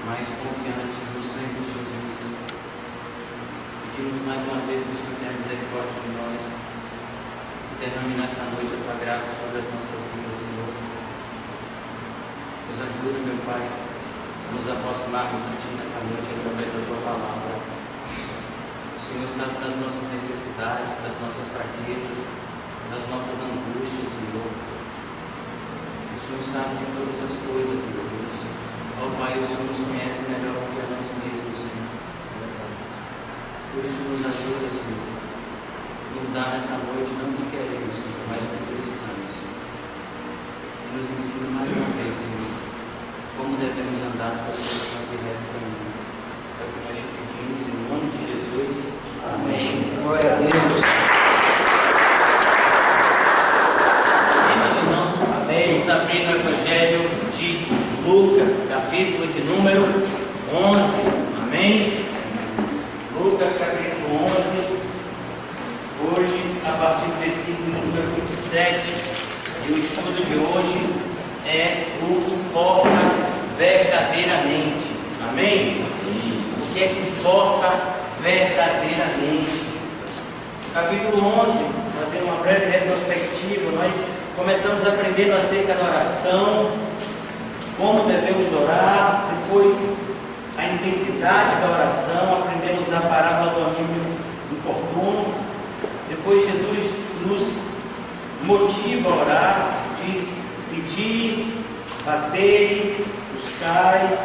mais confiantes no Senhor Jesus. Pedimos mais uma vez que o Senhor tenha misericórdia de nós e derrame nessa noite a tua graça sobre as nossas vidas, Senhor. Nos ajuda, meu Pai, a nos aproximarmos de Ti nessa noite através da tua palavra. O Senhor sabe das nossas necessidades, das nossas fraquezas, das nossas angústias, Senhor. O Senhor sabe de todas as coisas, meu Deus. Ó Pai, o Senhor nos conhece melhor do que a nós mesmos, Senhor. Por isso nos ajuda, Senhor. Nos dá nessa noite não o que queremos, Senhor, mas o que precisamos, Senhor. E nos ensina mais uma vez, Senhor, como devemos andar para a solução que deve caminho. É o que nós te pedimos, em nome de Jesus. Amém. Glória a Deus. Vamos abrir no Evangelho de Lucas, capítulo de número 11. Amém? Lucas, capítulo 11. Hoje, a partir do versículo número 27. E o estudo de hoje é o que importa verdadeiramente. Amém? O que é que importa verdadeiramente? Capítulo 11, fazendo uma breve retrospectiva, nós começamos aprendendo acerca da oração, como devemos orar, depois a intensidade da oração, aprendemos a parábola do amigo importuno, depois Jesus nos motiva a orar, diz: pedir, batei, buscai.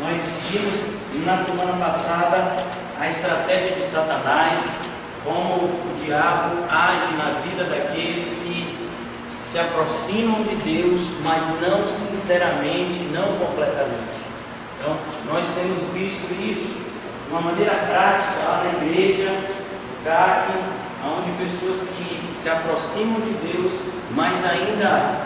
Nós vimos na semana passada a estratégia de Satanás, como o diabo age na vida daqueles que se aproximam de Deus, mas não sinceramente, não completamente. Então, nós temos visto isso de uma maneira prática lá na igreja, no CAC, onde pessoas que se aproximam de Deus, mas ainda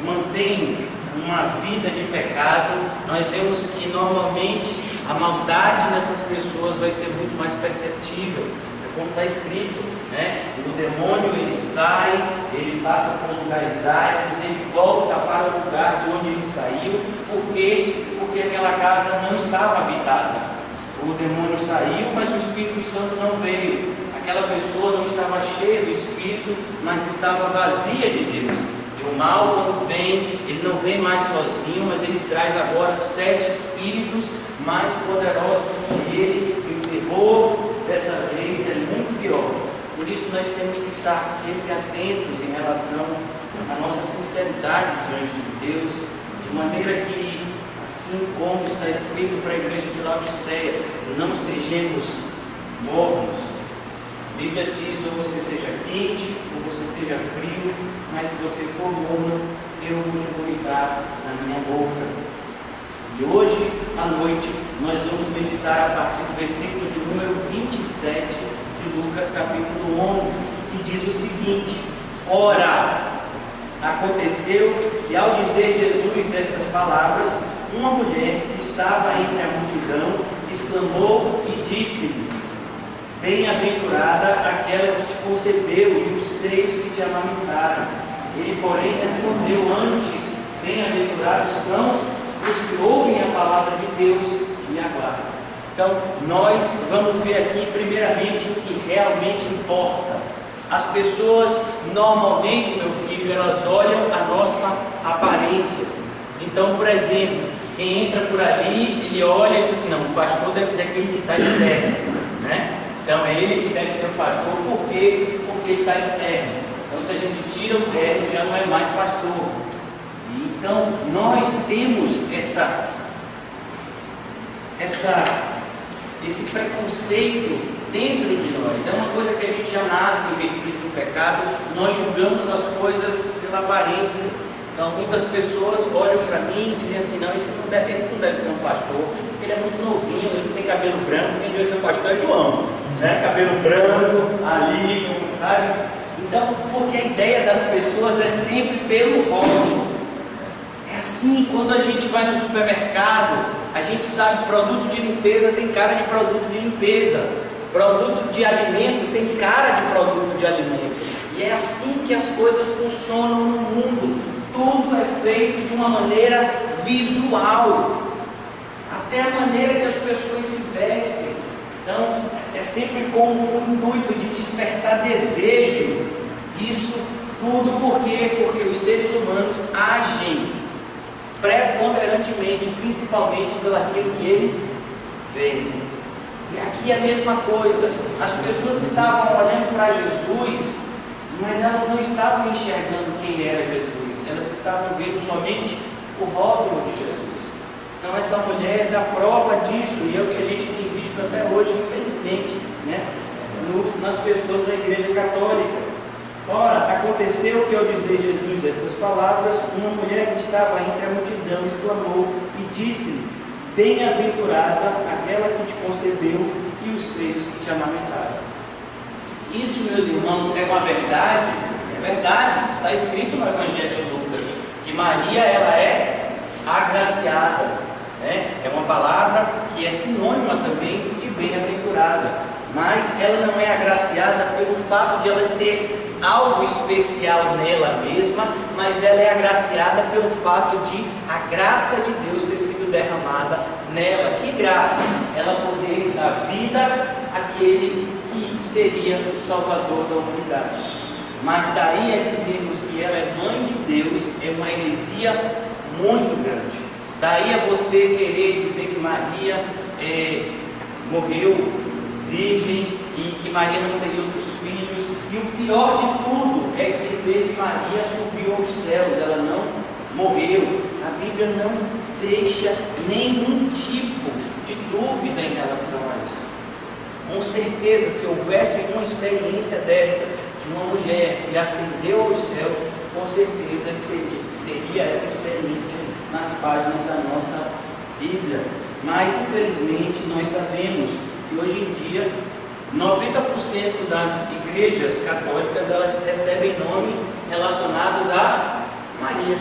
mantêm uma vida de pecado, nós vemos que normalmente a maldade nessas pessoas vai ser muito mais perceptível. Como está escrito, né? O demônio ele sai, ele passa por lugares áridos, ele volta para o lugar de onde ele saiu. Por quê? Porque aquela casa não estava habitada. O demônio saiu, mas o Espírito Santo não veio. Aquela pessoa não estava cheia do Espírito, mas estava vazia de Deus. E o mal, quando vem, ele não vem mais sozinho, mas ele traz agora 7 espíritos mais poderosos do que ele, e o terror dessa vez é muito pior. Por isso nós temos que estar sempre atentos em relação à nossa sinceridade diante de Deus, de maneira que, assim como está escrito para a igreja de Laodiceia, não sejamos mornos. A Bíblia diz: ou você seja quente, ou você seja frio, mas se você for morno, eu vou te vomitar na minha boca. E hoje à noite nós vamos meditar a partir do versículo de número 27 de Lucas capítulo 11, que diz o seguinte: ora, aconteceu que ao dizer Jesus estas palavras, uma mulher que estava entre a multidão exclamou e disse-lhe: bem-aventurada aquela que te concebeu e os seios que te amamentaram. Ele, porém, respondeu: antes, bem-aventurados são os que ouvem a palavra de Deus e aguardam. Então, nós vamos ver aqui, primeiramente, o que realmente importa. As pessoas, normalmente, meu filho, elas olham a nossa aparência. Então, por exemplo, quem entra por ali, ele olha e diz assim: não, o pastor deve ser aquele que está de terno, né? Então, é ele que deve ser o pastor. Por quê? Porque ele está de terno. Então, se a gente tira o terno, já não é mais pastor. Então, nós temos esse preconceito dentro de nós. É uma coisa que a gente já nasce em virtude do pecado. Nós julgamos as coisas pela aparência. Então, muitas pessoas olham para mim e dizem assim: não, esse não deve ser um pastor, porque ele é muito novinho, ele tem cabelo branco, quem deve ser um pastor é João, né? Cabelo branco, ali, sabe? Então, porque a ideia das pessoas é sempre pelo rótulo. É assim, quando a gente vai no supermercado, a gente sabe que produto de limpeza tem cara de produto de limpeza, produto de alimento tem cara de produto de alimento. E é assim que as coisas funcionam no mundo. Tudo é feito de uma maneira visual. Até sempre com o intuito de despertar desejo. Isso tudo por quê? Porque os seres humanos agem preponderantemente, principalmente pelo que eles veem. E aqui é a mesma coisa, as pessoas estavam olhando para Jesus, mas elas não estavam enxergando quem era Jesus, elas estavam vendo somente o rótulo de Jesus. Então essa mulher dá prova disso, e é o que a gente tem visto até hoje, infelizmente, né? Nas pessoas da Igreja Católica. Ora, aconteceu que ao dizer Jesus estas palavras, uma mulher que estava entre a multidão exclamou e disse-lhe: bem-aventurada aquela que te concebeu e os seios que te amamentaram. Isso, meus irmãos, é uma verdade? É verdade, está escrito no Evangelho de Lucas, que Maria, ela é agraciada, né? É uma palavra que é sinônima também de bem-aventurada, mas ela não é agraciada pelo fato de ela ter algo especial nela mesma, mas ela é agraciada pelo fato de a graça de Deus ter sido derramada nela. Que graça? Ela poder dar vida àquele que seria o Salvador da humanidade. Mas daí a dizermos que ela é mãe de Deus é uma heresia muito grande. Daí a você querer dizer que Maria morreu virgem e que Maria não teria outros filhos. E o pior de tudo é dizer que Maria subiu aos céus, ela não morreu. A Bíblia não deixa nenhum tipo de dúvida em relação a isso. Com certeza, se houvesse uma experiência dessa, de uma mulher que ascendeu aos céus, com certeza teria essa experiência nas páginas da nossa Bíblia. Mas, infelizmente, nós sabemos que hoje em dia 90% das igrejas católicas, elas recebem nome relacionados a Maria.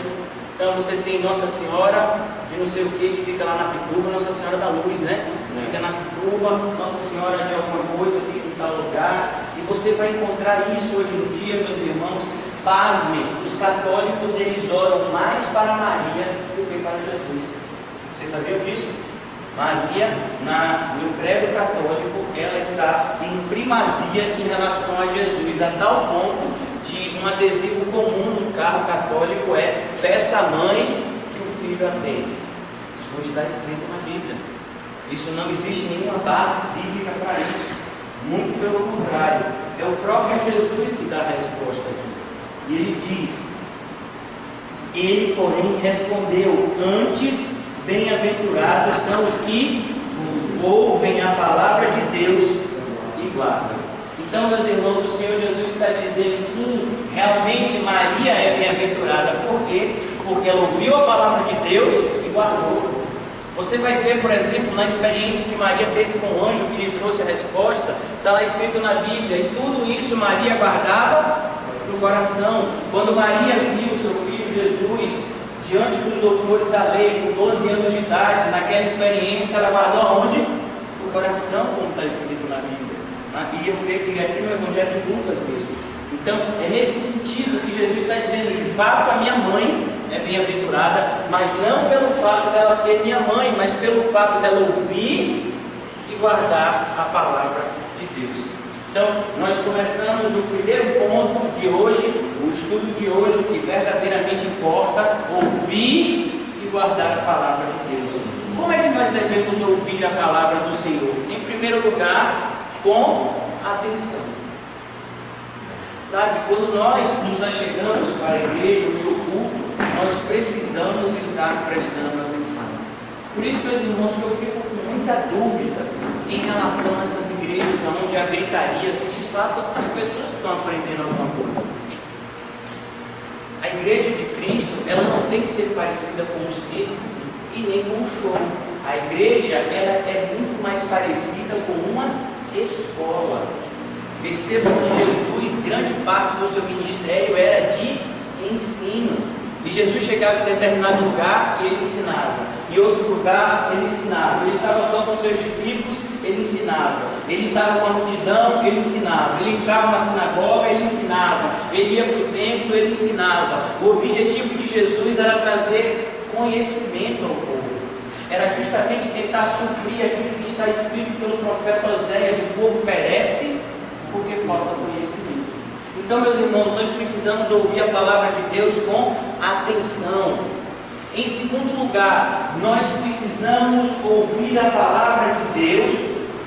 Então você tem Nossa Senhora de não sei o que fica lá na Pituba, Nossa Senhora da Luz, né? Fica na Pituba, Nossa Senhora de alguma coisa, fica em tal lugar. E você vai encontrar isso hoje em dia, meus irmãos. Pasme, os católicos, eles oram mais para Maria do que para Jesus. Vocês sabiam disso? Maria, no credo católico, ela está em primazia em relação a Jesus, a tal ponto de um adesivo comum no carro católico é: peça à mãe que o filho atende. Isso não está escrito na Bíblia. Isso não existe nenhuma base bíblica para isso. Muito pelo contrário, é o próprio Jesus que dá a resposta aqui. E ele diz: ele, porém, respondeu: antes, bem-aventurados são os que ouvem a palavra de Deus e guardam. Então, meus irmãos, o Senhor Jesus está dizendo: sim, realmente Maria é bem-aventurada. Por quê? Porque ela ouviu a palavra de Deus e guardou. Você vai ver, por exemplo, na experiência que Maria teve com o anjo que lhe trouxe a resposta, está lá escrito na Bíblia, e tudo isso Maria guardava no coração. Quando Maria viu seu filho Jesus diante dos doutores da lei, com 12 anos de idade, naquela experiência, ela guardou aonde? No coração, como está escrito na Bíblia. E eu creio que aqui no Evangelho de Lucas mesmo. Então, é nesse sentido que Jesus está dizendo: de fato, a minha mãe é bem-aventurada, mas não pelo fato dela ser minha mãe, mas pelo fato dela ouvir e guardar a palavra de Deus. Então, nós começamos o primeiro ponto de hoje, o estudo de hoje, o que verdadeiramente importa: ouvir e guardar a palavra de Deus. Como é que nós devemos ouvir a palavra do Senhor? Em primeiro lugar, com atenção. Sabe, quando nós nos achegamos para a igreja, para o culto, nós precisamos estar prestando atenção. Por isso, meus irmãos, que eu fico com muita dúvida em relação a essas igrejas onde a gritaria, se de fato as pessoas estão aprendendo alguma coisa. A igreja de Cristo, ela não tem que ser parecida com o circo e nem com o show. A igreja, ela é muito mais parecida com uma escola. Perceba que Jesus, grande parte do seu ministério era de ensino. E Jesus chegava em determinado lugar e ele ensinava. Em outro lugar ele ensinava. Ele estava só com os seus discípulos, ele ensinava. Ele estava com a multidão, ele ensinava. Ele entrava na sinagoga, ele ensinava. Ele ia para o templo, ele ensinava. O objetivo de Jesus era trazer conhecimento ao povo. Era justamente tentar suprir aquilo que está escrito pelo profeta Oséias: o povo perece porque falta conhecimento. Então, meus irmãos, nós precisamos ouvir a palavra de Deus com atenção. Em segundo lugar, nós precisamos ouvir a palavra de Deus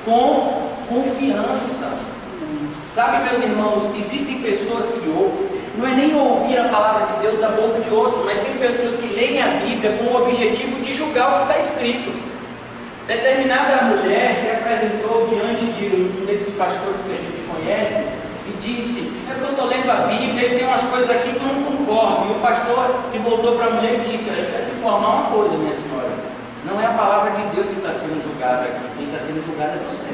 com confiança. Sabe, meus irmãos, existem pessoas que ouvem, não é nem ouvir a palavra de Deus da boca de outros, mas tem pessoas que leem a Bíblia com o objetivo de julgar o que está escrito. Determinada mulher se apresentou diante de um desses pastores que a gente conhece e disse: eu estou lendo a Bíblia e tem umas coisas aqui que eu não concordo. E o pastor se voltou para a mulher e disse: olha, eu quero informar uma coisa, minha senhora, não é a palavra de Deus que está sendo julgada aqui, quem está sendo julgado é você.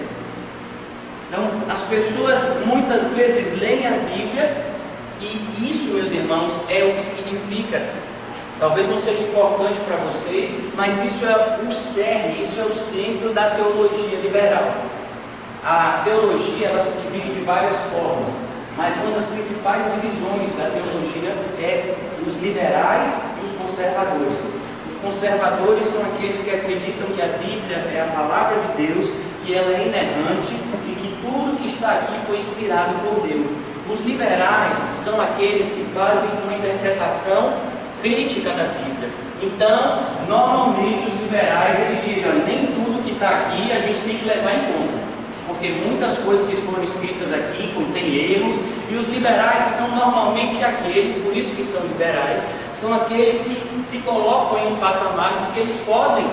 Então, as pessoas muitas vezes leem a Bíblia e isso, meus irmãos, é o que significa. Talvez não seja importante para vocês, mas isso é o cerne, isso é o centro da teologia liberal. A teologia, ela se divide de várias formas, mas uma das principais divisões da teologia é os liberais e os conservadores. Os conservadores são aqueles que acreditam que a Bíblia é a palavra de Deus, que ela é inerrante e que tudo que está aqui foi inspirado por Deus. Os liberais são aqueles que fazem uma interpretação crítica da Bíblia. Então, normalmente os liberais, eles dizem: olha, nem tudo que está aqui a gente tem que levar em conta, porque muitas coisas que foram escritas aqui contêm erros, e os liberais são normalmente aqueles, por isso que são liberais, são aqueles que se colocam em um patamar de que eles podem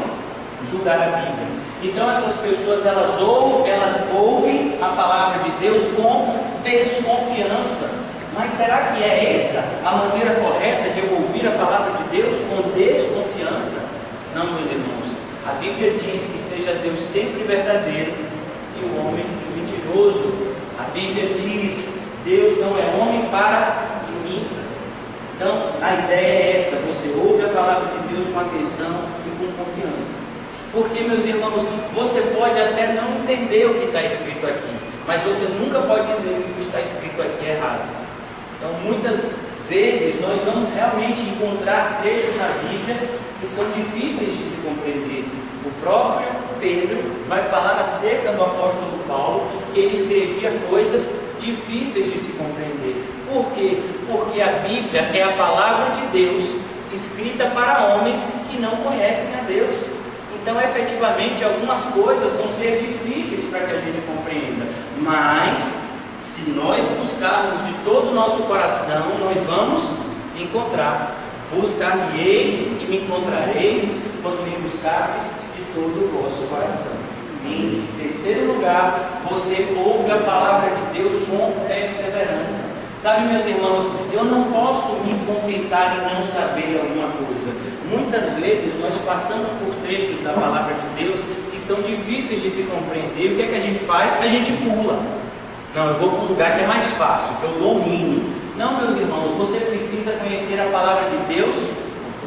julgar a Bíblia. Então essas pessoas, elas ouvem a palavra de Deus com desconfiança. Mas será que é essa a maneira correta de eu ouvir a palavra de Deus, com desconfiança? Não, meus irmãos. A Bíblia diz que seja Deus sempre verdadeiro e o homem mentiroso. A Bíblia diz: Deus não é homem para que minta. Então, a ideia é essa: você ouve a palavra de Deus com atenção e com confiança. Porque, meus irmãos, você pode até não entender o que está escrito aqui, mas você nunca pode dizer que o que está escrito aqui é errado. Então, muitas vezes, nós vamos realmente encontrar trechos na Bíblia que são difíceis de se compreender. O próprio Pedro vai falar acerca do apóstolo Paulo, que ele escrevia coisas difíceis de se compreender. Por quê? Porque a Bíblia é a palavra de Deus, escrita para homens que não conhecem a Deus. Então, efetivamente, algumas coisas vão ser difíceis para que a gente compreenda, mas se nós buscarmos de todo o nosso coração, nós vamos encontrar. Buscar-me-eis e me encontrareis quando me buscardes de todo o vosso coração. Em terceiro lugar, você ouve a palavra de Deus com perseverança. Sabe, meus irmãos, eu não posso me contentar em não saber alguma coisa. Muitas vezes nós passamos por trechos da palavra de Deus que são difíceis de se compreender. O que é que a gente faz? A gente pula. Não, eu vou para um lugar que é mais fácil, que eu domino. Não, meus irmãos, você precisa conhecer a palavra de Deus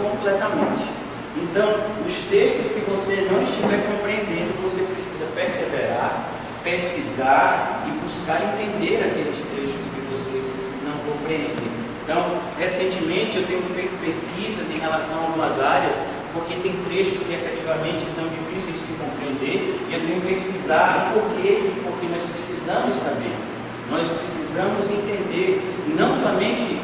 completamente. Então, os textos que você não estiver compreendendo, você precisa perseverar, pesquisar e buscar entender aqueles trechos que vocês não compreendem. Então, recentemente eu tenho feito pesquisas em relação a algumas áreas, porque tem trechos que efetivamente são difíceis de se compreender, e eu tenho pesquisado por quê? Porque nós precisamos saber, nós precisamos entender, não somente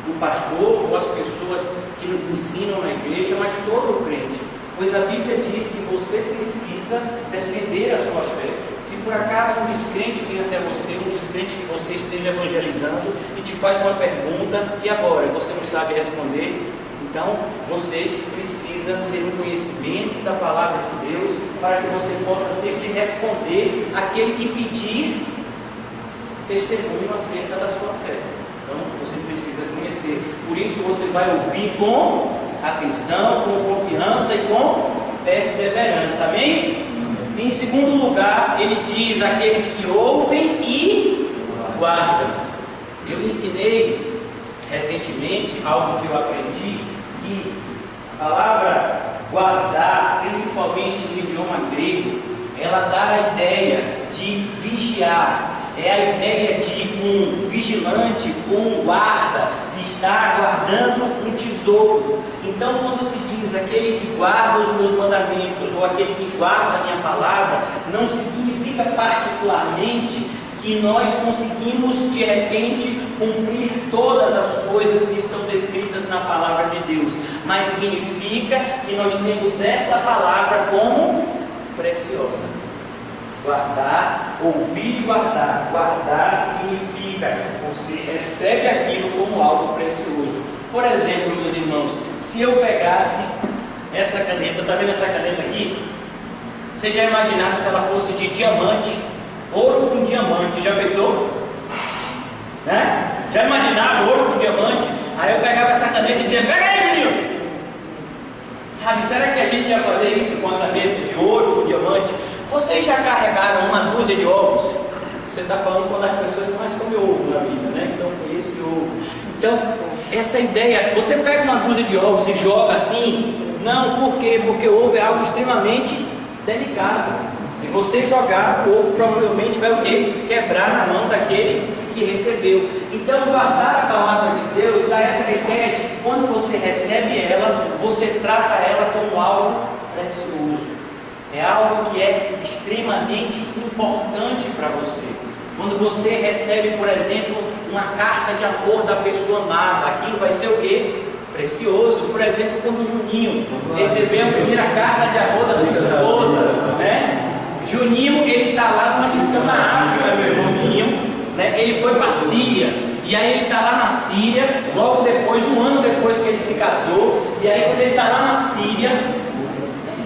o pastor ou as pessoas que nos ensinam na igreja, mas todo o crente, pois a Bíblia diz que você precisa defender a sua fé. Se por acaso um descrente vem até você, um descrente que você esteja evangelizando e te faz uma pergunta, e agora você não sabe responder, então você precisa ter um conhecimento da palavra de Deus para que você possa sempre responder aquele que pedir testemunho acerca da sua fé. Então você precisa conhecer. Por isso você vai ouvir com atenção, com confiança e com perseverança. Amém? Em segundo lugar, ele diz: aqueles que ouvem e guardam. Eu ensinei recentemente algo que eu aprendi, que a palavra guardar, principalmente no idioma grego, ela dá a ideia de vigiar. É a ideia de um vigilante, um guarda, está guardando um tesouro. Então, quando se diz aquele que guarda os meus mandamentos ou aquele que guarda a minha palavra, não significa particularmente que nós conseguimos de repente cumprir todas as coisas que estão descritas na palavra de Deus, mas significa que nós temos essa palavra como preciosa. Guardar, ouvir e guardar. Guardar significa você recebe aquilo como algo precioso. Por exemplo, meus irmãos, se eu pegasse essa caneta, está vendo essa caneta aqui? Você já imaginaram se ela fosse de diamante? Ouro com diamante, já pensou? Né? Já imaginaram ouro com diamante? Aí eu pegava essa caneta e dizia: pega aí, Juninho! Sabe, será que a gente ia fazer isso com a caneta de ouro com diamante? Vocês já carregaram uma dúzia de ovos? Você está falando quando as pessoas mais comem ovo na vida, né? Então foi isso de ovo. Então, essa ideia, você pega uma dúzia de ovos e joga assim? Não, por quê? Porque o ovo é algo extremamente delicado. Se você jogar, o ovo provavelmente vai o quê? Quebrar na mão daquele que recebeu. Então, guardar a palavra de Deus dá essa ideia de que quando você recebe ela, você trata ela como algo precioso. É algo que é extremamente importante para você. Quando você recebe, por exemplo, uma carta de amor da pessoa amada, aquilo vai ser o quê? Precioso. Por exemplo, quando o Juninho recebeu a primeira carta de amor da sua esposa, né? Juninho, ele está lá numa missão na África, meu irmão Juninho, né? Ele foi para a Síria, e aí ele está lá na Síria, logo depois, um ano depois que ele se casou, e aí quando ele está lá na Síria,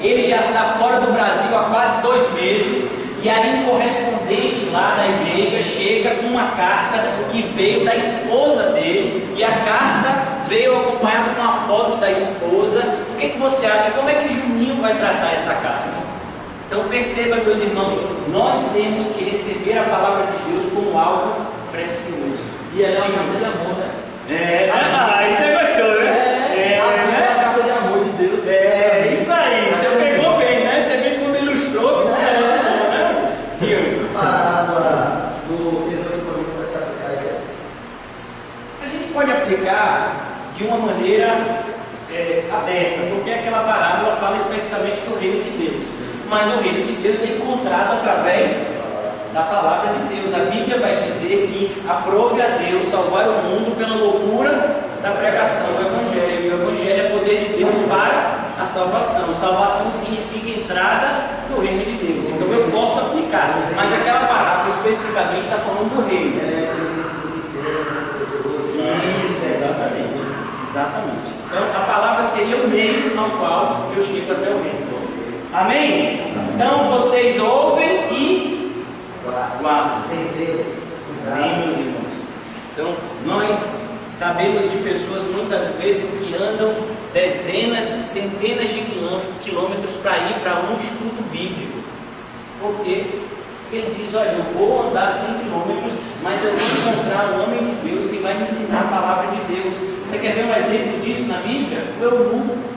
ele já está fora do Brasil há quase 2 meses, e aí um correspondente lá da igreja chega com uma carta que veio da esposa dele, e a carta veio acompanhada com uma foto da esposa. O que você acha? Como é que Juninho vai tratar essa carta? Então perceba, meus irmãos, nós temos que receber a palavra de Deus como algo precioso. E ela é uma carta de amor, né? Isso você gostou, né? É uma carta de amor de Deus. Isso aí, você pegou bem, né? Você viu como ilustrou, ficou né? Que parábola do Êxodo vai se aplicar isso aí? A gente pode aplicar de uma maneira aberta, porque aquela parábola fala especificamente do reino de Deus. Mas o reino de Deus é encontrado através da palavra de Deus. A Bíblia vai dizer que aprove a Deus salvar o mundo pela loucura da pregação do Evangelho. E o Evangelho é poder de Deus para a salvação. Salvação significa entrada no reino de Deus. Então eu posso aplicar, mas aquela parábola especificamente está falando do reino. Isso, exatamente. Então a palavra seria o meio ao qual eu chego até o reino. Amém? Então vocês ouvem e guardam. Amém, meus irmãos? Então nós sabemos de pessoas muitas vezes que andam dezenas, centenas de quilômetros para ir para um estudo bíblico. Por quê? Porque ele diz: olha, eu vou andar 100 quilômetros, mas eu vou encontrar um homem de Deus que vai me ensinar a palavra de Deus. Você quer ver um exemplo disso na Bíblia? O eunuco.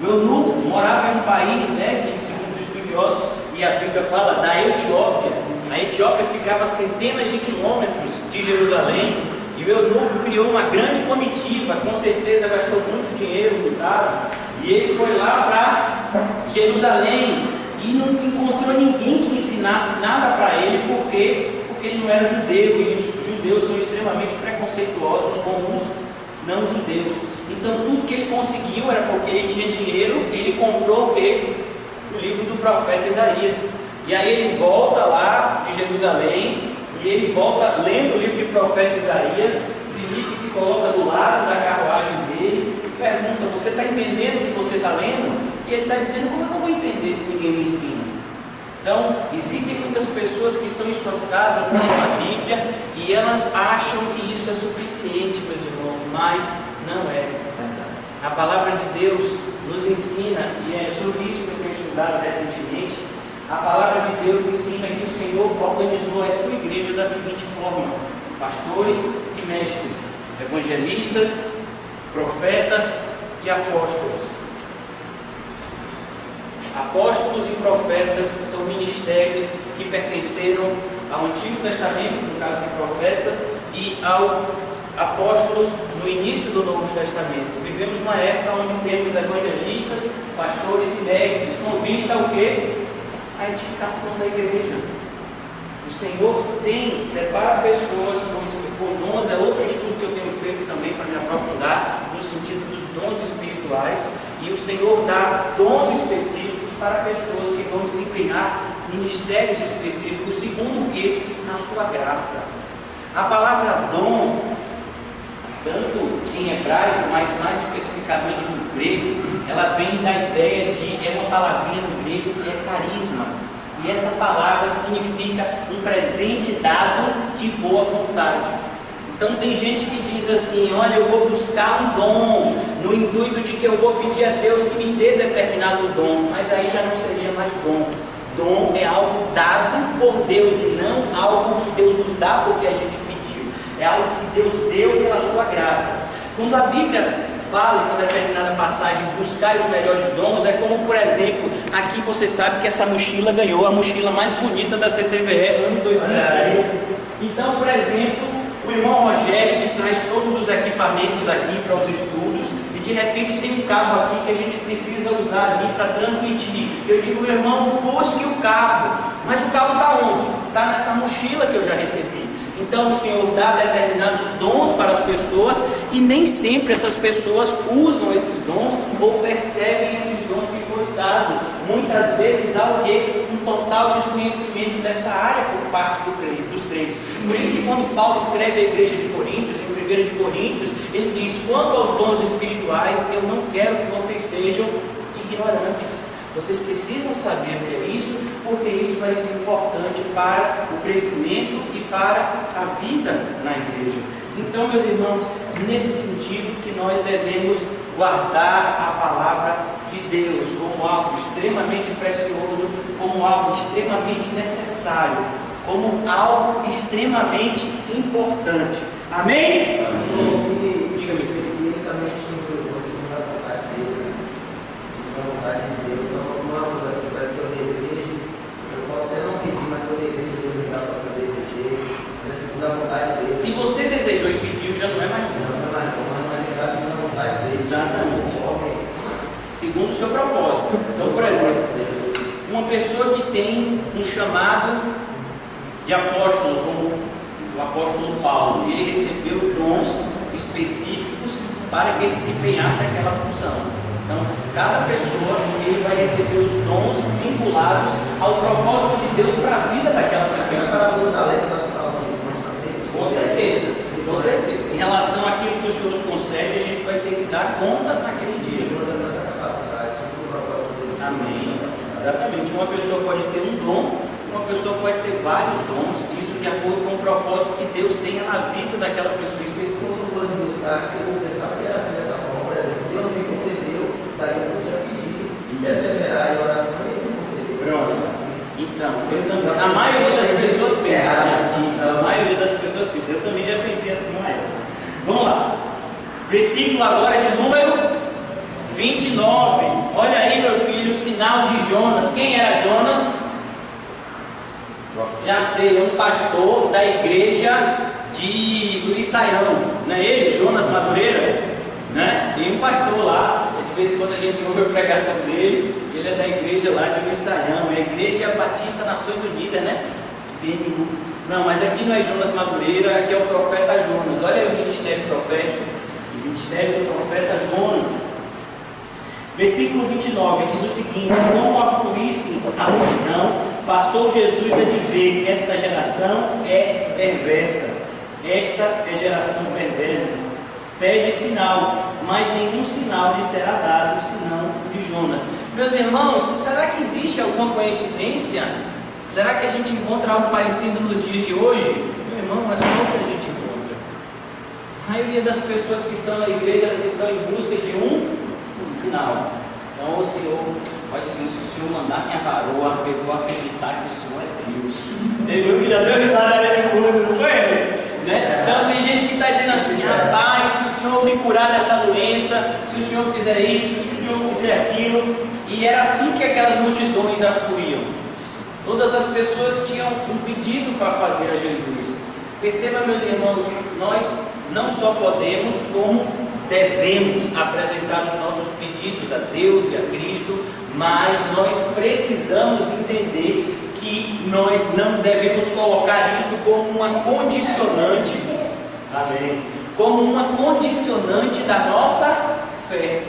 O eunuco morava em um país, né, que segundo os estudiosos, e a Bíblia fala, da Etiópia. A Etiópia ficava a centenas de quilômetros de Jerusalém, e o eunuco criou uma grande comitiva, com certeza gastou muito dinheiro, lutado, e ele foi lá para Jerusalém, e não encontrou ninguém que ensinasse nada para ele, porque ele não era judeu, e os judeus são extremamente preconceituosos com os não judeus. Então tudo que ele conseguiu era porque ele tinha dinheiro. Ele comprou o quê? O livro do profeta Isaías. E aí ele volta lá de Jerusalém, e ele volta lendo o livro do profeta Isaías. Filipe se coloca do lado da carruagem dele e pergunta: você está entendendo o que você está lendo? E ele está dizendo: como é que eu vou entender se ninguém me ensina? Então, existem muitas pessoas que estão em suas casas lendo a Bíblia e elas acham que isso é suficiente, meus irmãos, mas não é. A palavra de Deus nos ensina, e é sobre isso que eu tenho estudado recentemente. A palavra de Deus ensina que o Senhor organizou a sua igreja da seguinte forma: pastores e mestres, evangelistas, profetas e apóstolos. Apóstolos e profetas são ministérios que pertenceram ao Antigo Testamento, no caso de profetas, e apóstolos no início do Novo Testamento. Vivemos uma época onde temos evangelistas, pastores e mestres, com vista ao quê? A edificação da igreja. O Senhor separa pessoas com dons, é outro estudo que eu tenho feito também para me aprofundar, no sentido dos dons espirituais, e o Senhor dá dons específicos para pessoas que vão desempenhar ministérios específicos, segundo o que? Na sua graça. A palavra dom, tanto em hebraico, mas mais especificamente no grego, ela vem da ideia é uma palavrinha no grego que é carisma. E essa palavra significa um presente dado de boa vontade. Então tem gente que diz assim: olha, eu vou buscar um dom, no intuito de que eu vou pedir a Deus que me dê determinado dom, mas aí já não seria mais dom. Dom é algo dado por Deus e não algo que Deus nos dá porque a gente pediu. É algo que Deus deu pela sua graça. Quando a Bíblia fala em uma determinada passagem, buscar os melhores dons, é como, por exemplo, aqui você sabe que essa mochila ganhou a mochila mais bonita da CCVE ano 2020. Então, por exemplo, o irmão Rogério, que traz todos os equipamentos aqui para os estudos, e de repente tem um cabo aqui que a gente precisa usar ali para transmitir. Eu digo, meu irmão, busque o cabo, mas o cabo está onde? Está nessa mochila que eu já recebi. Então o Senhor dá determinados dons para as pessoas e nem sempre essas pessoas usam esses dons ou percebem esses dons que foram dados. Muitas vezes há um total desconhecimento dessa área por parte dos crentes. Por isso que quando Paulo escreve a igreja de Coríntios, em 1 de Coríntios, ele diz: quanto aos dons espirituais, eu não quero que vocês sejam ignorantes. Vocês precisam saber o que é isso, porque isso vai ser importante para o crescimento e para a vida na igreja. Então, meus irmãos, nesse sentido que nós devemos guardar a palavra de Deus como algo extremamente precioso, como algo extremamente necessário, como algo extremamente importante. Amém? Diga-me. Se você desejou e pediu, já não é mais bom. Exatamente. Segundo o seu propósito. Então, por exemplo, uma pessoa que tem um chamado de apóstolo, como o apóstolo Paulo, ele recebeu dons específicos para que ele desempenhasse aquela função. Então, cada pessoa ele vai receber os dons vinculados ao propósito de Deus para a vida daquela pessoa. Com certeza, com certeza. Em relação àquilo que o Senhor nos concede, a gente vai ter que dar conta naquele dia. Amém. Exatamente. Uma pessoa pode ter um dom, uma pessoa pode ter vários dons, isso de acordo com o propósito que Deus tenha na vida daquela pessoa específica. Se eu for buscar, eu pensava que era assim dessa forma, por exemplo, Deus me concedeu, daí eu podia pedir, e perseverar em oração, ele me concedeu. Pronto. Então, a maioria das pessoas pensa, né? A maioria das pessoas pensa. Eu também já pensei assim uma época. Vamos lá. Versículo agora de número 29. Olha aí, meu filho, o sinal de Jonas. Quem era Jonas? Já sei, é um pastor da igreja de Luiz Saião. Não é ele? Jonas Madureira? Né? Tem um pastor lá. De vez em quando a gente ouve a pregação dele. Ele é da igreja lá de Luiz Saião. É a Igreja Batista Nações Unidas, né? Não, mas aqui não é Jonas Madureira. Aqui é o profeta Jonas. Olha aí o ministério profético. O ministério do profeta Jonas. Versículo 29 diz o seguinte: como afluísse a multidão, passou Jesus a dizer: esta geração é perversa, esta é geração perversa, pede sinal, mas nenhum sinal lhe será dado, senão o de Jonas. Meus irmãos, será que existe alguma coincidência? Será que a gente encontra algo parecido nos dias de hoje? Meu irmão, é só o que a gente encontra. A maioria das pessoas que estão na igreja, elas estão em busca de um sinal. Então, o Senhor, vai se o Senhor mandar minha varoa, eu vou acreditar que o Senhor é Deus. Ele já deu risada ali no fundo, não foi ele? Né? Então, tem gente que está dizendo assim: rapaz, se o Senhor me curar dessa doença, se o Senhor fizer isso, se o Senhor fizer aquilo. E era assim que aquelas multidões afluíam. Todas as pessoas tinham um pedido para fazer a Jesus. Perceba, meus irmãos, nós não só podemos, como devemos apresentar os nossos pedidos a Deus e a Cristo, mas nós precisamos entender que nós não devemos colocar isso como uma condicionante, amém, como uma condicionante da nossa fé.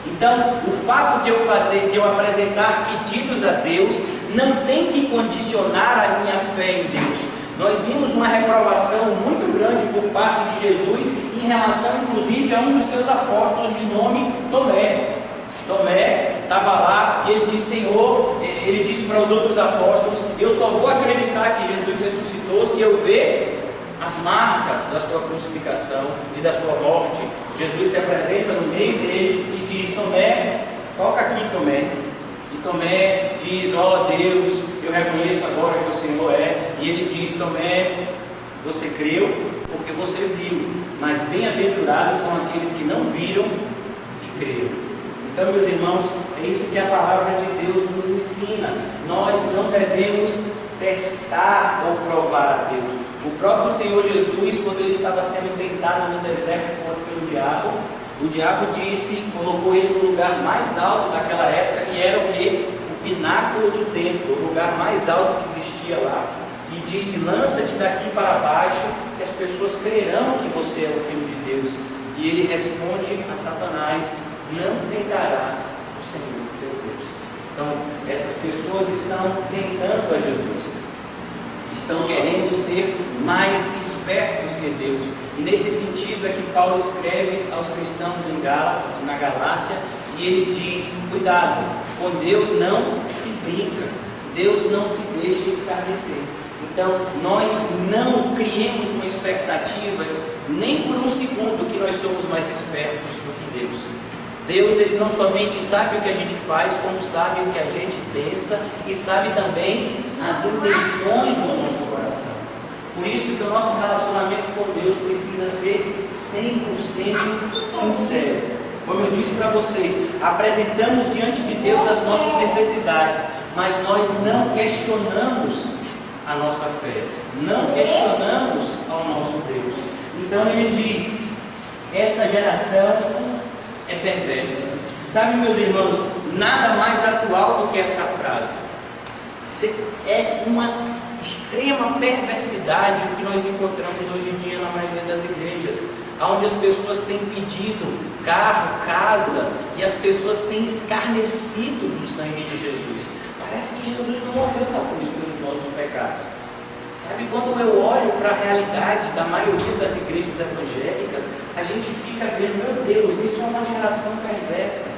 Então, o fato de eu apresentar pedidos a Deus não tem que condicionar a minha fé em Deus. Nós vimos uma reprovação muito grande por parte de Jesus em relação, inclusive, a um dos seus apóstolos de nome Tomé. Tomé estava lá e ele disse: Senhor, ele disse para os outros apóstolos: eu só vou acreditar que Jesus ressuscitou se eu ver as marcas da sua crucificação e da sua morte. Jesus se apresenta no meio deles e diz: Tomé, toca aqui, Tomé. E Tomé diz: ó Deus, eu reconheço agora que o Senhor é. E ele diz: Tomé, você creu porque você viu, mas bem-aventurados são aqueles que não viram e creram. Então, meus irmãos, é isso que a palavra de Deus nos ensina. Nós não devemos testar ou provar a Deus. O próprio Senhor Jesus, quando ele estava sendo tentado no deserto pelo diabo, o diabo disse, colocou ele no lugar mais alto daquela época, que era o quê? O pináculo do templo, o lugar mais alto que existia lá. E disse: lança-te daqui para baixo, que as pessoas crerão que você é o Filho de Deus. E ele responde a Satanás: não tentarás o Senhor teu Deus. Então, essas pessoas estão tentando a Jesus, estão querendo ser mais espertos que Deus. E nesse sentido é que Paulo escreve aos cristãos na Galácia, e ele diz: cuidado, com Deus não se brinca, Deus não se deixa escarnecer. Então, nós não criemos uma expectativa, nem por um segundo, que nós somos mais espertos do que Deus. Deus, ele não somente sabe o que a gente faz, como sabe o que a gente pensa e sabe também as intenções do nosso coração. Por isso que o nosso relacionamento com Deus precisa ser 100% sincero. Como eu disse para vocês, apresentamos diante de Deus as nossas necessidades, mas nós não questionamos a nossa fé, não questionamos ao nosso Deus. Então ele diz: essa geração é perversa. Sabe, meus irmãos, nada mais atual do que essa frase. É uma extrema perversidade o que nós encontramos hoje em dia na maioria das igrejas, onde as pessoas têm pedido carro, casa, e as pessoas têm escarnecido do sangue de Jesus. Parece que Jesus não morreu na cruz pelos nossos pecados. Sabe, quando eu olho para a realidade da maioria das igrejas evangélicas, a gente fica vendo: meu Deus, isso é uma geração perversa.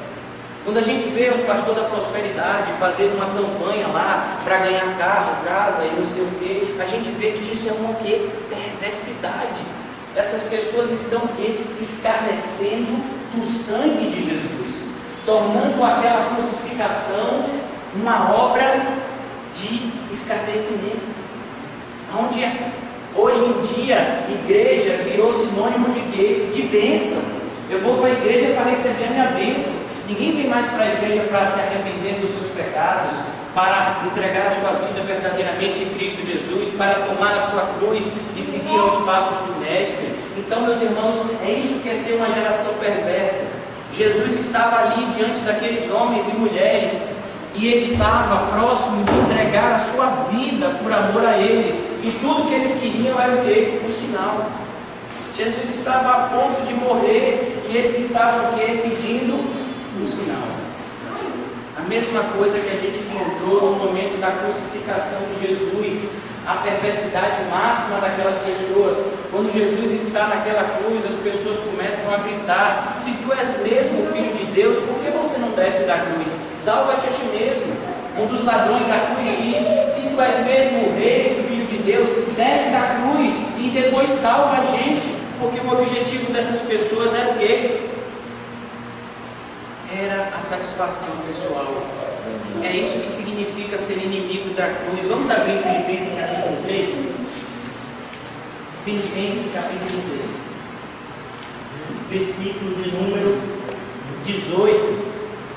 Quando a gente vê o pastor da prosperidade fazer uma campanha lá para ganhar carro, casa e não sei o quê, a gente vê que isso é uma perversidade. Essas pessoas estão escarnecendo do sangue de Jesus, tornando aquela crucificação uma obra de escarnecimento. Onde hoje em dia igreja virou sinônimo de quê? De bênção. Eu vou para a igreja para receber a minha bênção. Ninguém vem mais para a igreja para se arrepender dos seus pecados, para entregar a sua vida verdadeiramente em Cristo Jesus, para tomar a sua cruz e seguir aos passos do Mestre. Então, meus irmãos, é isso que é ser uma geração perversa. Jesus estava ali diante daqueles homens e mulheres, e ele estava próximo de entregar a sua vida por amor a eles, e tudo que eles queriam era o quê? Um sinal. Jesus estava a ponto de morrer, e eles estavam pedindo um sinal. A mesma coisa que a gente encontrou no momento da crucificação de Jesus, a perversidade máxima daquelas pessoas. Quando Jesus está naquela cruz, as pessoas começam a gritar: se tu és mesmo o Filho de Deus, por que você não desce da cruz? Salva-te a ti mesmo. Um dos ladrões da cruz diz: se tu és mesmo o Rei, o Filho de Deus, desce da cruz e depois salva a gente. Porque o objetivo dessas pessoas era o quê? Era a satisfação pessoal. É isso que significa ser inimigo da cruz. Vamos abrir Filipenses capítulo 3. Filipenses capítulo 3, versículo de número 18.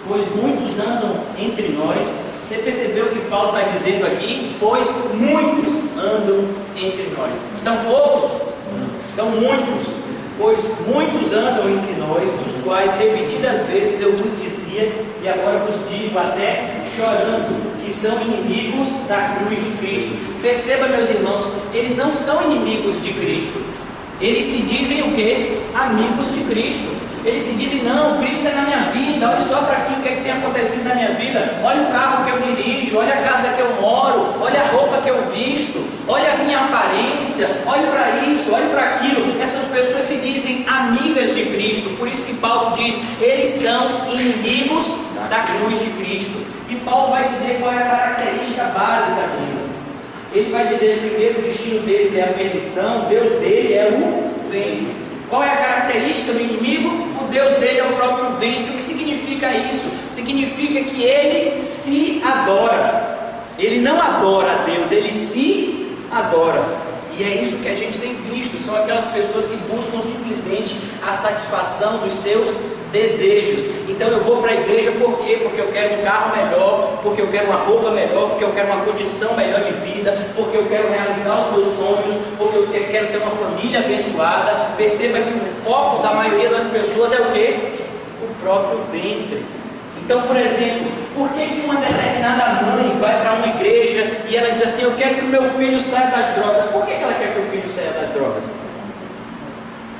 Pois muitos andam entre nós. Você percebeu que Paulo está dizendo aqui? Pois muitos andam entre nós. São poucos? São muitos. Pois muitos andam entre nós, dos quais repetidas vezes eu vos dizia, e agora vos digo até chorando, que são inimigos da cruz de Cristo. Perceba, meus irmãos, eles não são inimigos de Cristo. Eles se dizem o quê? Amigos de Cristo. Eles se dizem, não, Cristo é na minha vida, olha só para aquilo que tem acontecido na minha vida, olha o carro que eu dirijo, olha a casa que eu moro, olha a roupa que eu visto, olha a minha aparência, olha para isso, olha para aquilo. Essas pessoas se dizem amigas de Cristo, por isso que Paulo diz, eles são inimigos da cruz de Cristo. E Paulo vai dizer qual é a característica básica deles. Ele vai dizer, primeiro, o destino deles é a perdição, Deus dele é o ventre. Qual é a característica do inimigo? O Deus dele é o próprio ventre. O que significa isso? Significa que ele se adora. Ele não adora a Deus, ele se adora. E é isso que a gente tem visto. São aquelas pessoas que buscam simplesmente a satisfação dos seus desejos. Então eu vou para a igreja por quê? Porque eu quero um carro melhor, porque eu quero uma roupa melhor, porque eu quero uma condição melhor de vida, porque eu quero realizar os meus sonhos, porque eu quero ter uma família abençoada. Perceba que o foco da maioria das pessoas é o quê? O próprio ventre. Então, por exemplo, por que uma determinada mãe vai para uma igreja e ela diz assim, eu quero que o meu filho saia das drogas? Por que ela quer que o filho saia das drogas?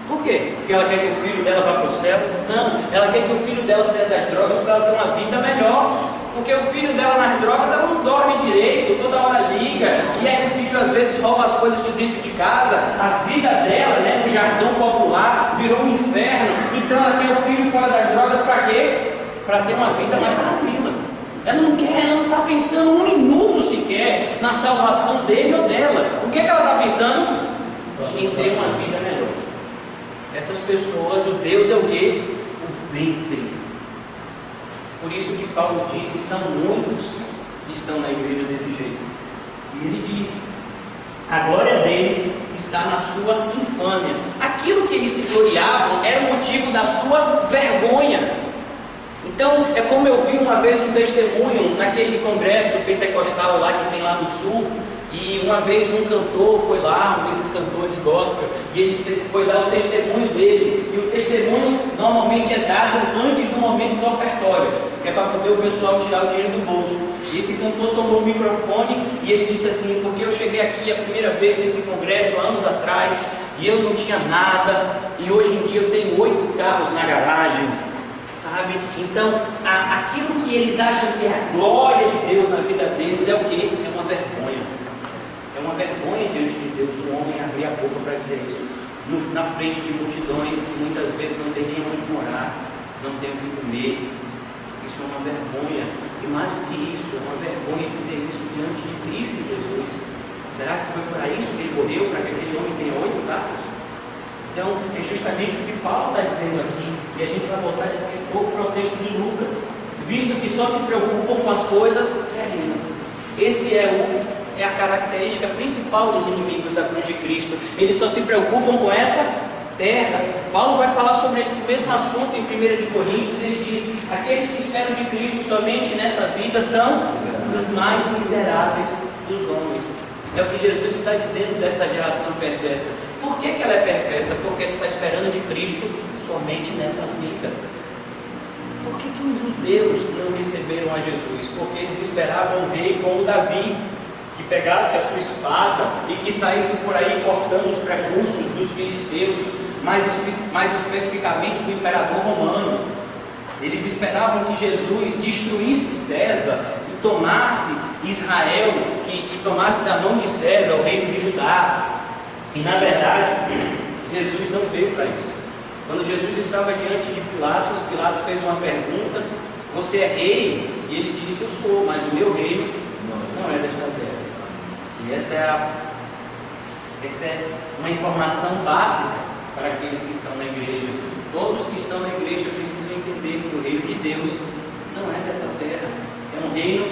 Por quê? Porque ela quer que o filho dela vá para o céu? Não, ela quer que o filho dela saia das drogas para ela ter uma vida melhor. Porque o filho dela nas drogas, ela não dorme direito, toda hora liga, e aí o filho às vezes rouba as coisas de dentro de casa. A vida dela, né, no jargão popular, virou um inferno. Então ela quer o filho fora das drogas para quê? Para ter uma vida mais tranquila. Ela não quer, ela não está pensando um minuto sequer na salvação dele ou dela. O que ela está pensando? Em ter uma vida melhor. Essas pessoas, o Deus é o quê? O ventre. Por isso que Paulo disse, são muitos que estão na igreja desse jeito. E ele diz, a glória deles está na sua infâmia. Aquilo que eles se gloriavam era o motivo da sua vergonha. Então, é como eu vi uma vez um testemunho naquele congresso pentecostal lá que tem lá no sul. E uma vez um cantor foi lá, um desses cantores gospel, e ele foi dar o testemunho dele. E o testemunho normalmente é dado antes do momento do ofertório, que é para poder o pessoal tirar o dinheiro do bolso. E esse cantor tomou o microfone e ele disse assim, porque eu cheguei aqui a primeira vez nesse congresso, anos atrás, e eu não tinha nada, e hoje em dia eu tenho 8 carros na garagem, sabe? Então, aquilo que eles acham que é a glória de Deus na vida deles é o quê? É uma vergonha. É uma vergonha diante de Deus um homem abrir a boca para dizer isso na frente de multidões que muitas vezes não tem nem onde morar, não tem o que comer. Isso é uma vergonha. E mais do que isso, é uma vergonha dizer isso diante de Cristo Jesus. Será que foi para isso que ele morreu? Para que aquele homem tenha 8 carros? Então, é justamente o que Paulo está dizendo aqui. E a gente vai voltar daqui a pouco para o texto de Lucas. Visto que só se preocupam com as coisas terrenas. Esse é a característica principal dos inimigos da cruz de Cristo. Eles só se preocupam com essa terra. Paulo vai falar sobre esse mesmo assunto em 1 de Coríntios. Ele diz, aqueles que esperam de Cristo somente nessa vida são os mais miseráveis dos homens. É o que Jesus está dizendo dessa geração perversa. Por que ela é perversa? Porque ela está esperando de Cristo somente nessa vida. Por que os judeus não receberam a Jesus? Porque eles esperavam um rei como Davi, que pegasse a sua espada e que saísse por aí cortando os precursos dos filisteus, mais especificamente do imperador romano. Eles esperavam que Jesus destruísse César e tomasse Israel, e tomasse da mão de César o reino de Judá. E na verdade, Jesus não veio para isso. Quando Jesus estava diante de Pilatos, Pilatos fez uma pergunta, você é rei? E ele disse, eu sou, mas o meu reino não é desta terra. E essa é uma informação básica para aqueles que estão na igreja. Todos que estão na igreja precisam entender que o reino de Deus não é dessa terra. É um reino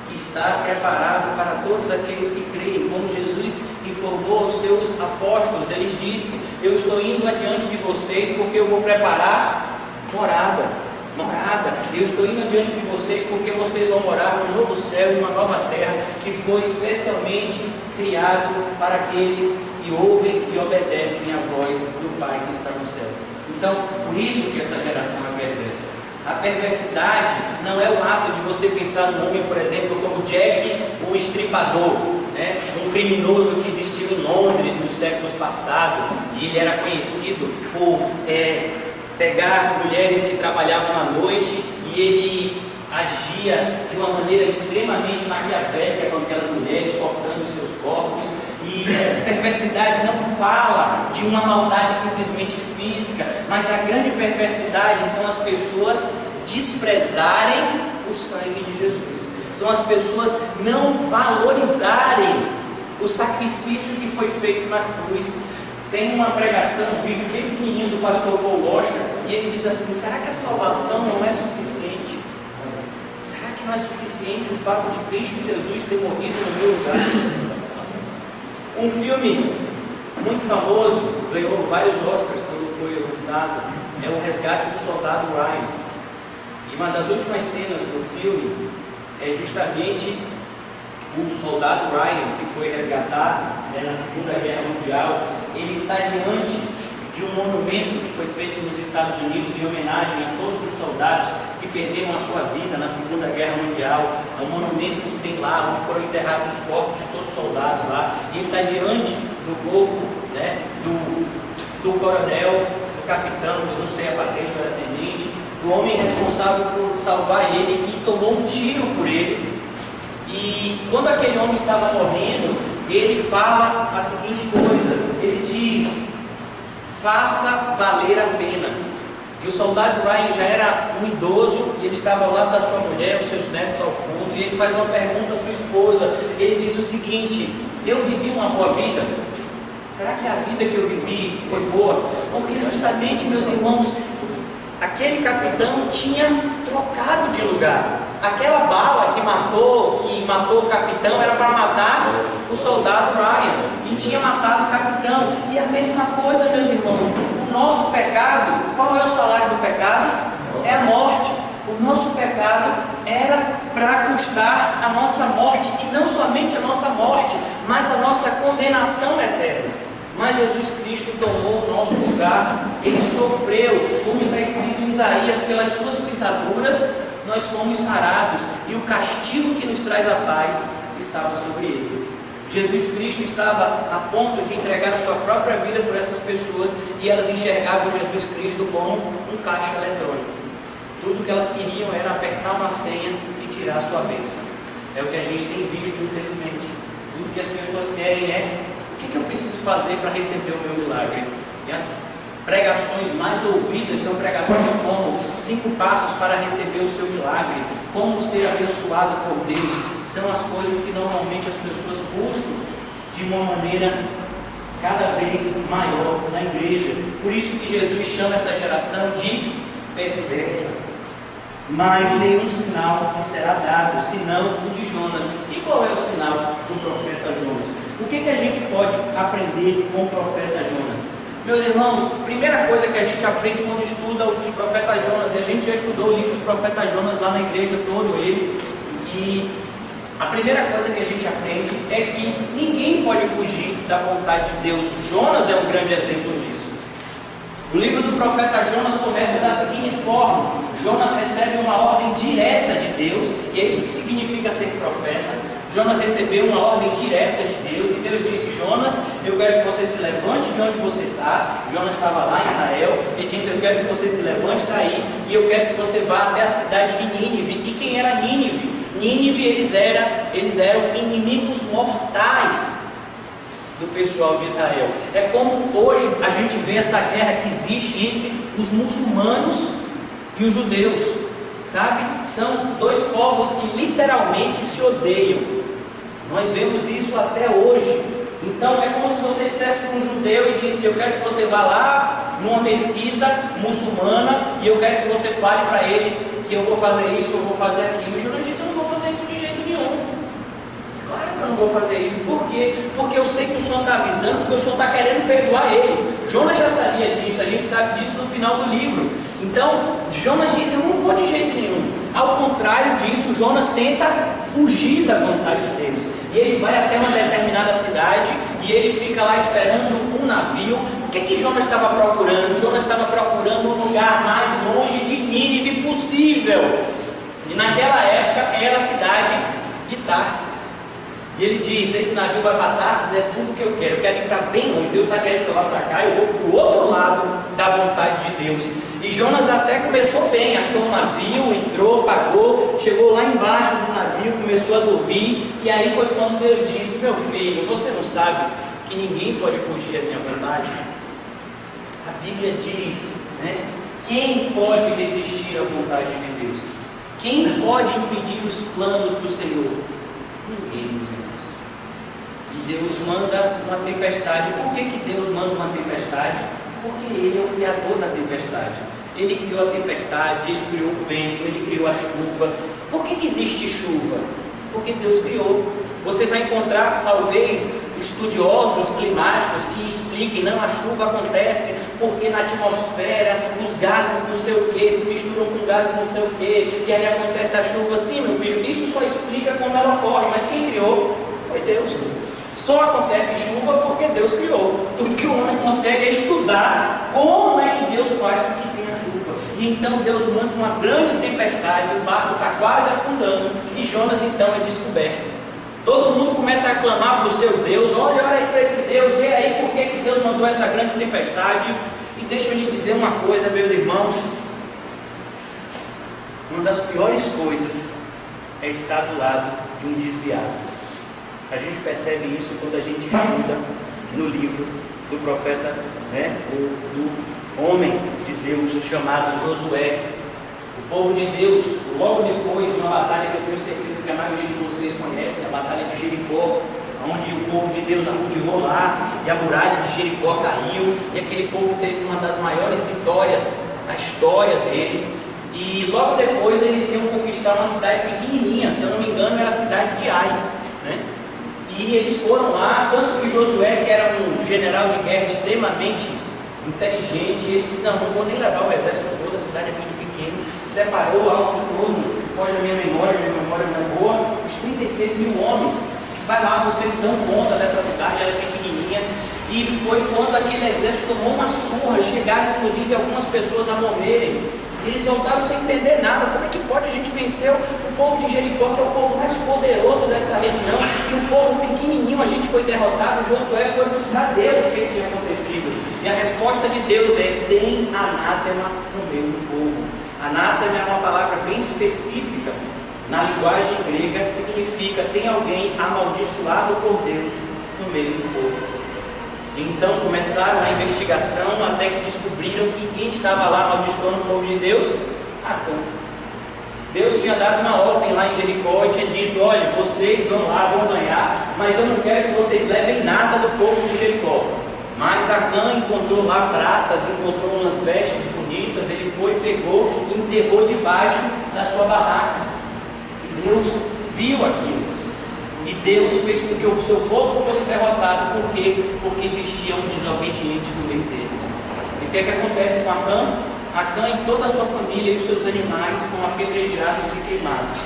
que está preparado para todos aqueles que creem. Como Jesus informou aos seus apóstolos, ele disse, eu estou indo adiante de vocês porque eu vou preparar morada. morada. Eu estou indo diante de vocês porque vocês vão morar num novo céu e uma nova terra que foi especialmente criado para aqueles que ouvem e obedecem à voz do Pai que está no céu. Então, por isso que essa geração é perversa. A perversidade não é o ato de você pensar no homem, por exemplo, como Jack, o estripador, né? Um criminoso que existiu em Londres nos séculos passados, e ele era conhecido por pegar mulheres que trabalhavam à noite, e ele agia de uma maneira extremamente maquiavélica com aquelas mulheres, cortando os seus corpos. E perversidade não fala de uma maldade simplesmente física, mas a grande perversidade são as pessoas desprezarem o sangue de Jesus. São as pessoas não valorizarem o sacrifício que foi feito na cruz. Tem uma pregação, um vídeo bem pequenininho do pastor Paul Washer, e ele diz assim: será que a salvação não é suficiente? Será que não é suficiente o fato de Cristo Jesus ter morrido no meu lugar? Um filme muito famoso, ganhou vários Oscars quando foi lançado, é O Resgate do Soldado Ryan. E uma das últimas cenas do filme é justamente o soldado Ryan, que foi resgatado na Segunda Guerra Mundial. Ele está diante de um monumento que foi feito nos Estados Unidos em homenagem a todos os soldados que perderam a sua vida na Segunda Guerra Mundial. É um monumento que tem lá, onde foram enterrados os corpos de todos os soldados lá. E ele está diante do corpo, né, do coronel, do capitão, eu não sei a patente, ou era tenente, do homem responsável por salvar ele, que tomou um tiro por ele. E quando aquele homem estava morrendo, ele fala a seguinte coisa, ele diz: faça valer a pena. E o soldado Ryan já era um idoso, e ele estava ao lado da sua mulher, os seus netos ao fundo, e ele faz uma pergunta à sua esposa. Ele diz o seguinte: eu vivi uma boa vida? Será que a vida que eu vivi foi boa? Porque justamente, meus irmãos, aquele capitão tinha trocado de lugar. Aquela bala que matou o capitão era para matar o soldado Ryan, e tinha matado o capitão. E a mesma coisa, meus irmãos, o nosso pecado, qual é o salário do pecado? É a morte. O nosso pecado era para custar a nossa morte, e não somente a nossa morte, mas a nossa condenação eterna. Mas Jesus Cristo tomou o nosso lugar, Ele sofreu, como está escrito em Isaías: pelas suas pisaduras nós fomos sarados, e o castigo que nos traz a paz estava sobre Ele. Jesus Cristo estava a ponto de entregar a sua própria vida por essas pessoas, e elas enxergavam Jesus Cristo como um caixa eletrônico. Tudo que elas queriam era apertar uma senha e tirar a sua bênção. É o que a gente tem visto, infelizmente. Tudo que as pessoas querem é: o que eu preciso fazer para receber o meu milagre? E as pregações mais ouvidas são pregações como 5 passos para receber o seu milagre, como ser abençoado por Deus. São as coisas que normalmente as pessoas buscam de uma maneira cada vez maior na igreja. Por isso que Jesus chama essa geração de perversa. Mas nenhum sinal será dado, senão o de Jonas. E qual é o sinal do profeta Jonas? O que a gente pode aprender com o profeta Jonas? Meus irmãos, primeira coisa que a gente aprende quando estuda o profeta Jonas, e a gente já estudou o livro do profeta Jonas lá na igreja, todo ele, e a primeira coisa que a gente aprende é que ninguém pode fugir da vontade de Deus. Jonas é um grande exemplo disso. O livro do profeta Jonas começa da seguinte forma: Jonas recebe uma ordem direta de Deus, e é isso que significa ser profeta. Jonas recebeu uma ordem direta de Deus, e Deus disse: Jonas, eu quero que você se levante de onde você está. Jonas estava lá em Israel, e disse: eu quero que você se levante daí, e eu quero que você vá até a cidade de Nínive. E quem era Nínive? Nínive, eles eram inimigos mortais do pessoal de Israel. É como hoje a gente vê essa guerra que existe entre os muçulmanos e os judeus, sabe? São dois povos que literalmente se odeiam. Nós vemos isso até hoje. Então é como se você dissesse para um judeu e disse: eu quero que você vá lá numa mesquita muçulmana e eu quero que você fale para eles que eu vou fazer isso, eu vou fazer aquilo. E o judeu disse: eu não vou fazer isso de jeito nenhum. Claro que eu não vou fazer isso. Por quê? Porque eu sei que o Senhor está avisando, porque o Senhor está querendo perdoar eles. Jonas já sabia disso, a gente sabe disso no final do livro. Então, Jonas diz: eu não vou de jeito nenhum. Ao contrário disso, Jonas tenta fugir da vontade de Deus. E ele vai até uma determinada cidade e ele fica lá esperando um navio. O que Jonas estava procurando? Jonas estava procurando um lugar mais longe de Nínive possível. E naquela época era a cidade de Tarsis. E ele diz: esse navio vai para Tarsis, é tudo que eu quero ir para bem longe. Deus está querendo que eu vá para cá, eu vou para o outro lado da vontade de Deus. E Jonas até começou bem, achou um navio, entrou, pagou, chegou lá embaixo do navio, começou a dormir. E aí foi quando Deus disse: meu filho, você não sabe que ninguém pode fugir da minha vontade? A Bíblia diz, né? Quem pode resistir à vontade de Deus? Quem pode impedir os planos do Senhor? Ninguém, meus irmãos. E Deus manda uma tempestade. Por que Deus manda uma tempestade? Porque Ele é o criador da tempestade. Ele criou a tempestade, Ele criou o vento, Ele criou a chuva. Por que existe chuva? Porque Deus criou. Você vai encontrar, talvez, estudiosos climáticos que expliquem: não, a chuva acontece porque na atmosfera os gases não sei o que se misturam com gases não sei o que, e aí acontece a chuva. Sim, meu filho, isso só explica como ela ocorre, mas quem criou foi Deus. Só acontece chuva porque Deus criou. Tudo que o homem consegue é estudar como é que Deus faz com que tenha chuva. E então Deus manda uma grande tempestade, o barco está quase afundando, e Jonas então é descoberto. Todo mundo começa a clamar para o seu Deus: olha aí para esse Deus, vê aí por que Deus mandou essa grande tempestade. E deixa eu lhe dizer uma coisa, meus irmãos: uma das piores coisas é estar do lado de um desviado. A gente percebe isso quando a gente estuda no livro do profeta, né, do homem de Deus chamado Josué. O povo de Deus, logo depois de uma batalha que eu tenho certeza que a maioria de vocês conhecem, a batalha de Jericó, onde o povo de Deus arrodeou lá e a muralha de Jericó caiu, e aquele povo teve uma das maiores vitórias da história deles. E logo depois eles iam conquistar uma cidade pequenininha, se eu não me engano era a cidade de Ai, né? E eles foram lá, tanto que Josué, que era um general de guerra extremamente inteligente, ele disse: não vou nem levar o exército todo, a cidade é muito pequena. Separou algo em torno, foge da minha memória não é boa, os 36 mil homens. Vai lá, vocês dão conta dessa cidade, ela é pequenininha. E foi quando aquele exército tomou uma surra, chegaram inclusive algumas pessoas a morrerem. Eles voltaram sem entender nada. Como é que pode a gente vencer o povo de Jericó, que é o povo mais poderoso dessa região, e o povo pequenininho a gente foi derrotado? Josué foi buscar Deus o que tinha acontecido. E a resposta de Deus é: tem anátema no meio do povo. Anátema é uma palavra bem específica na linguagem grega, que significa: tem alguém amaldiçoado por Deus no meio do povo. Então começaram a investigação até que descobriram que quem estava lá amaldiçoando o povo de Deus? Acã. Deus tinha dado uma ordem lá em Jericó e tinha dito: olha, vocês vão lá, vão ganhar, mas eu não quero que vocês levem nada do povo de Jericó. Mas Acã encontrou lá pratas, encontrou umas vestes bonitas, ele foi, pegou e enterrou debaixo da sua barraca. E Deus viu aquilo. E Deus fez com que o seu povo fosse derrotado. Por quê? Porque existia um desobediente no meio deles. E o que é que acontece com Acã? Acã e toda a sua família e os seus animais são apedrejados e queimados.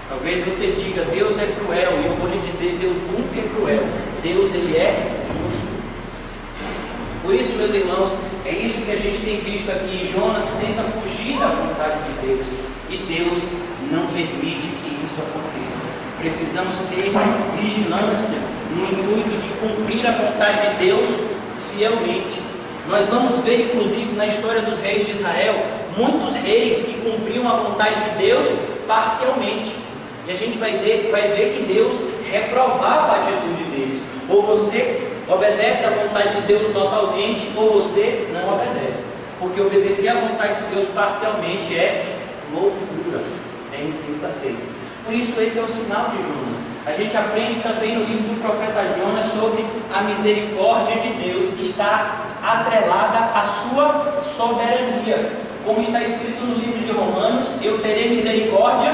Talvez você diga: Deus é cruel. E eu vou lhe dizer: Deus nunca é cruel. Deus, Ele é justo. Por isso, meus irmãos, é isso que a gente tem visto aqui. Jonas tenta fugir da vontade de Deus. E Deus não permite que isso aconteça. Precisamos ter vigilância no intuito de cumprir a vontade de Deus fielmente. Nós vamos ver, inclusive, na história dos reis de Israel, muitos reis que cumpriam a vontade de Deus parcialmente. E a gente vai ver que Deus reprovava a atitude deles. Ou você obedece à vontade de Deus totalmente, ou você não obedece. Porque obedecer à vontade de Deus parcialmente é loucura, é insensatez. Por isso esse é o sinal de Jonas. A gente aprende também no livro do profeta Jonas sobre a misericórdia de Deus, que está atrelada à sua soberania. Como está escrito no livro de Romanos: eu terei misericórdia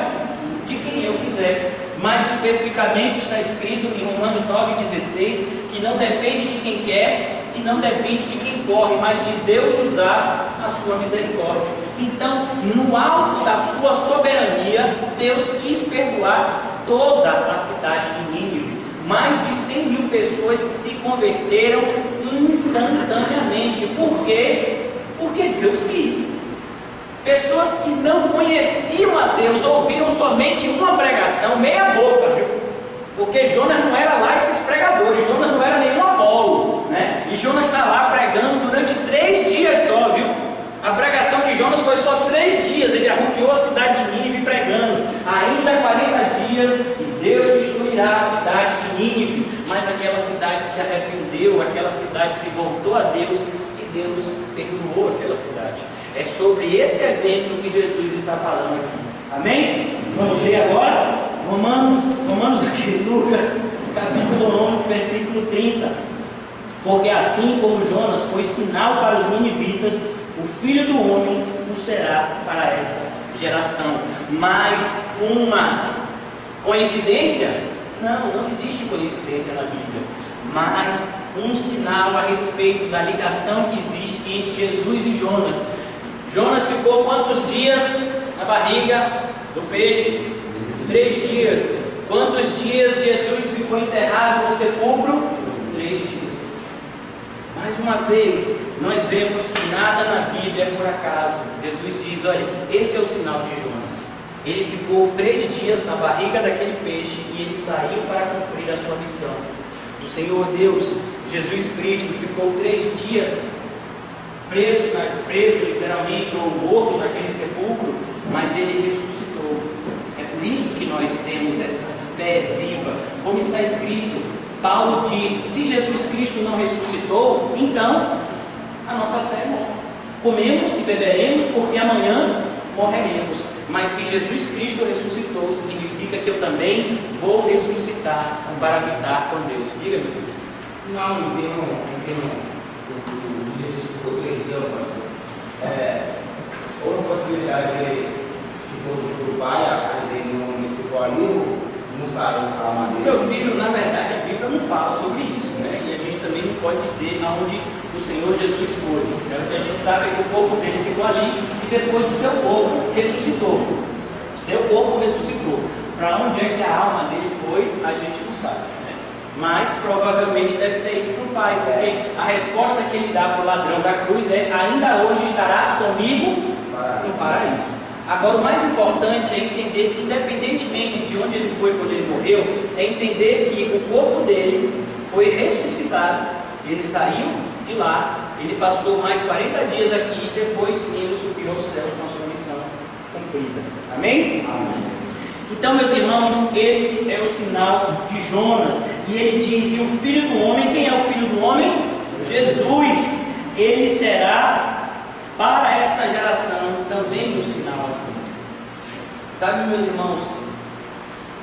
de quem eu quiser. Mais especificamente está escrito em Romanos 9,16, que não depende de quem quer e não depende de quem corre, mas de Deus usar a sua misericórdia. Então, no alto da sua soberania, Deus quis perdoar toda a cidade de Nínive. Mais de 100 mil pessoas que se converteram instantaneamente. Por quê? Porque Deus quis. Pessoas que não conheciam a Deus, ouviram somente uma pregação, meia boca, viu? Porque Jonas não era lá esses pregadores, Jonas não era nenhum Apolo, né? E Jonas está lá pregando durante 3 dias só, viu? A pregação de Jonas foi só 3 dias, ele arrodeou a cidade de Nínive pregando, ainda 40 dias e Deus destruirá a cidade de Nínive. Mas aquela cidade se arrependeu, aquela cidade se voltou a Deus e Deus perdoou aquela cidade. É sobre esse evento que Jesus está falando aqui. Amém? Vamos ler agora Romanos aqui, Lucas, capítulo 11, versículo 30. Porque assim como Jonas foi sinal para os ninivitas, o Filho do Homem o será para esta geração. Mais uma coincidência? Não existe coincidência na Bíblia. Mas um sinal a respeito da ligação que existe entre Jesus e Jonas. Jonas ficou quantos dias na barriga do peixe? 3 dias. Quantos dias Jesus ficou enterrado no sepulcro? 3 dias. Mais uma vez, nós vemos que nada na Bíblia é por acaso. Jesus diz, olha, esse é o sinal de Jonas. Ele ficou 3 dias na barriga daquele peixe e ele saiu para cumprir a sua missão. O Senhor Deus, Jesus Cristo, ficou 3 dias preso literalmente ou morto naquele sepulcro, mas ele ressuscitou. É por isso que nós temos essa fé viva. Como está escrito, Paulo diz, se Jesus Cristo não ressuscitou, então a nossa fé morre. Comemos e beberemos porque amanhã morreremos. Mas se Jesus Cristo ressuscitou, significa que eu também vou ressuscitar para habitar com Deus. Diga, meu filho. Não, Jesus ficou 3 dias, pastor. Ou uma possibilidade que ele ficou junto do pai, ele não ficou ali, não saiu a madeira. Meu filho, na verdade, a Bíblia não fala sobre isso, né? E a gente também não pode dizer aonde o Senhor Jesus foi. Né? O que a gente sabe é que o corpo dele ficou ali e depois o seu corpo ressuscitou. O seu corpo ressuscitou. Para onde é que a alma dele foi, a gente não sabe. Né? Mas provavelmente deve ter ido para o Pai, porque a resposta que ele dá para o ladrão da cruz é: ainda hoje estarás comigo no paraíso. Agora, o mais importante é entender que, independentemente de onde ele foi quando ele morreu, é entender que o corpo dele foi ressuscitado, ele saiu de lá, ele passou mais 40 dias aqui e depois sim ele subiu aos céus com a sua missão cumprida. Amém? Amém. Então, meus irmãos, esse é o sinal de Jonas. E ele diz: e o Filho do Homem, quem é o Filho do Homem? Jesus. Ele será para esta geração também um sinal assim. Sabe, meus irmãos,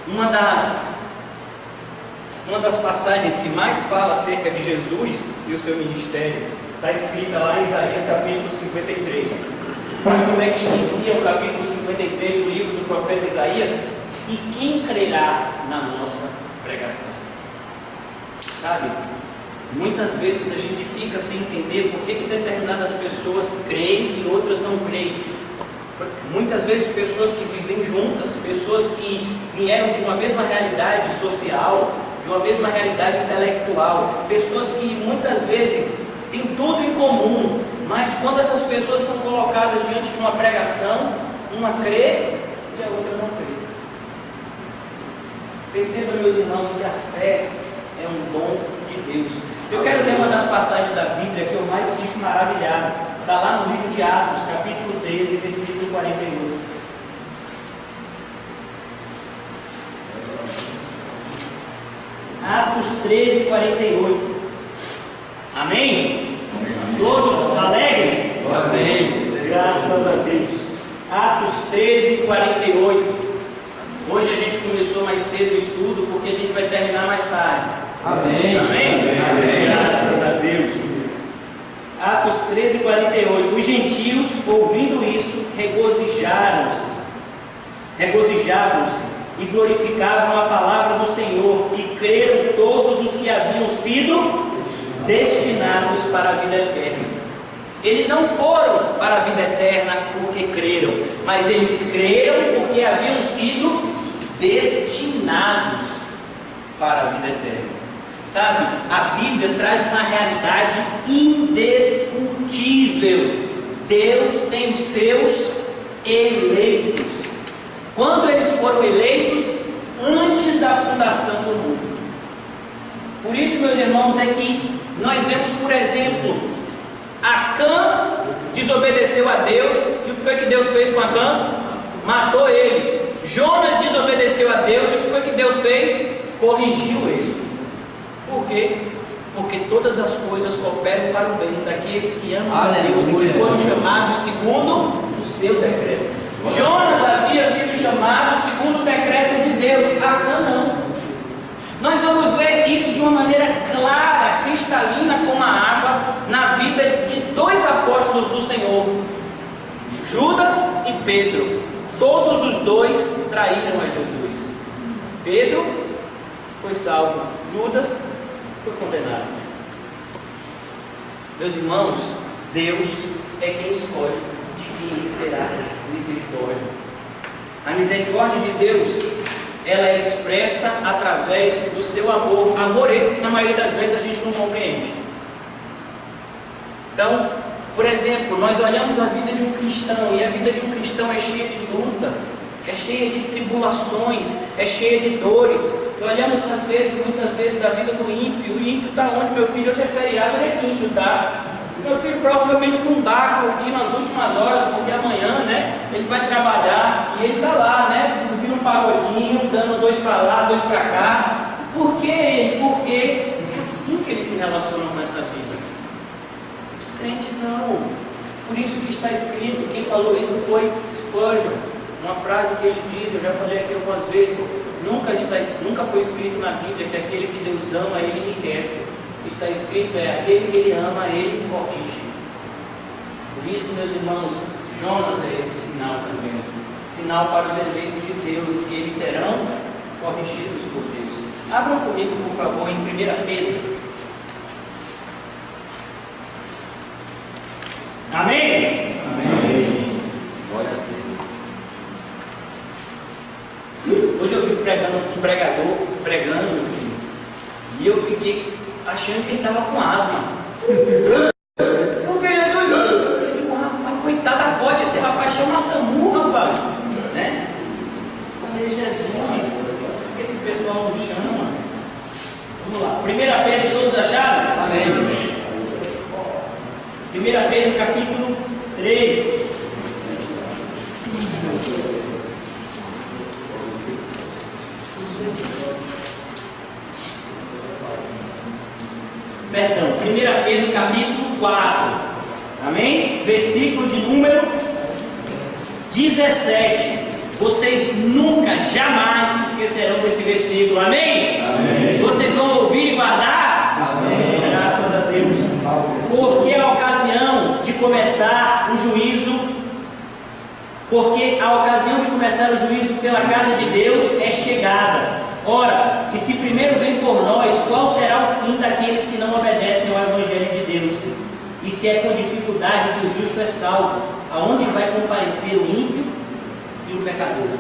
uma das passagens que mais fala acerca de Jesus e o seu ministério está escrita lá em Isaías capítulo 53. Sabe como é que inicia o capítulo 53 do livro do profeta Isaías? E quem crerá na nossa pregação? Sabe, muitas vezes a gente fica sem entender por que determinadas pessoas creem e outras não creem. Muitas vezes pessoas que vivem juntas, pessoas que vieram de uma mesma realidade social, de uma mesma realidade intelectual, pessoas que muitas vezes têm tudo em comum, mas quando essas pessoas são colocadas diante de uma pregação, uma crê e a outra não crê. Perceba, meus irmãos, que a fé é um dom de Deus. Eu quero ler uma das passagens da Bíblia que eu mais fico maravilhado. Está lá no livro de Atos, capítulo 13, versículo 48. Atos 13, 48. Amém? Todos alegres? Amém. Graças a Deus. Atos 13, 48. Hoje a gente começou mais cedo o estudo porque a gente vai terminar mais tarde. Amém. Amém? Amém. Graças a Deus. Atos 13, 48. Os gentios, ouvindo isso, regozijavam-se e glorificavam a palavra do Senhor, e creram todos os que haviam sido destinados para a vida eterna. Eles não foram para a vida eterna porque creram, mas eles creram porque haviam sido destinados para a vida eterna. Sabe, a Bíblia traz uma realidade indiscutível. Deus tem os seus eleitos. Quando eles foram eleitos antes da fundação do mundo. Por isso, meus irmãos, é que nós vemos, por exemplo, Acã desobedeceu a Deus, e o que foi que Deus fez com Acã? Matou ele. Jonas desobedeceu a Deus, e o que foi que Deus fez? Corrigiu ele. Por quê? Porque todas as coisas cooperam para o bem daqueles que amam a Deus e que foram chamados segundo o seu decreto. Jonas havia sido chamado segundo o decreto de Deus, Acã não. Nós vamos ver isso de uma maneira clara, cristalina como a água, na vida de dois apóstolos do Senhor, Judas e Pedro. Todos os dois traíram a Jesus. Pedro foi salvo, Judas foi condenado. Meus irmãos, Deus é quem escolhe de quem Ele terá misericórdia. A misericórdia de Deus, ela é expressa através do seu amor. Amor esse que na maioria das vezes a gente não compreende. Então, por exemplo, nós olhamos a vida de um cristão, e a vida de um cristão é cheia de lutas, é cheia de tribulações, é cheia de dores. E olhamos muitas vezes da vida do ímpio. O ímpio está onde? Meu filho, hoje é feriado, ele é ímpio, tá? Meu filho provavelmente não está curtindo as últimas horas, porque amanhã, né, ele vai trabalhar, e ele está lá, né, ouvindo um pagodinho, dando 2 para lá, 2 para cá. Por quê? Porque é assim que eles se relacionam com essa vida. Os crentes não. Por isso que está escrito, quem falou isso foi Spurgeon. Uma frase que ele diz, eu já falei aqui algumas vezes, nunca foi escrito na Bíblia que aquele que Deus ama, Ele enriquece. Está escrito, aquele que Ele ama, Ele corrige. Por isso, meus irmãos, Jonas é esse sinal também. Sinal para os eleitos de Deus, que eles serão corrigidos por Deus. Abram comigo, por favor, em 1 Pedro. Amém? Amém. Glória a Deus. Hoje eu vi um pregador pregando, meu filho, e eu fiquei achando que ele estava com asma. Porque ele é doido. Eu digo, rapaz, coitada, pode, esse rapaz chama SAMU, rapaz. Né? Eu falei, Jesus, por que esse pessoal não chama? Vamos lá, 1 Pedro, todos acharam? Amém. 1 Pedro capítulo 3. Perdão, 1 Pedro capítulo 4, amém? Versículo de número 17. Vocês nunca, jamais se esquecerão desse versículo, amém? Amém. Vocês vão ouvir e guardar? Amém. Graças a Deus. Porque a ocasião de começar o juízo pela casa de Deus é chegada. Ora, e se primeiro vem por nós, qual será o fim daqueles que não obedecem ao Evangelho de Deus? E se é com dificuldade que o justo é salvo, aonde vai comparecer o ímpio e o pecador?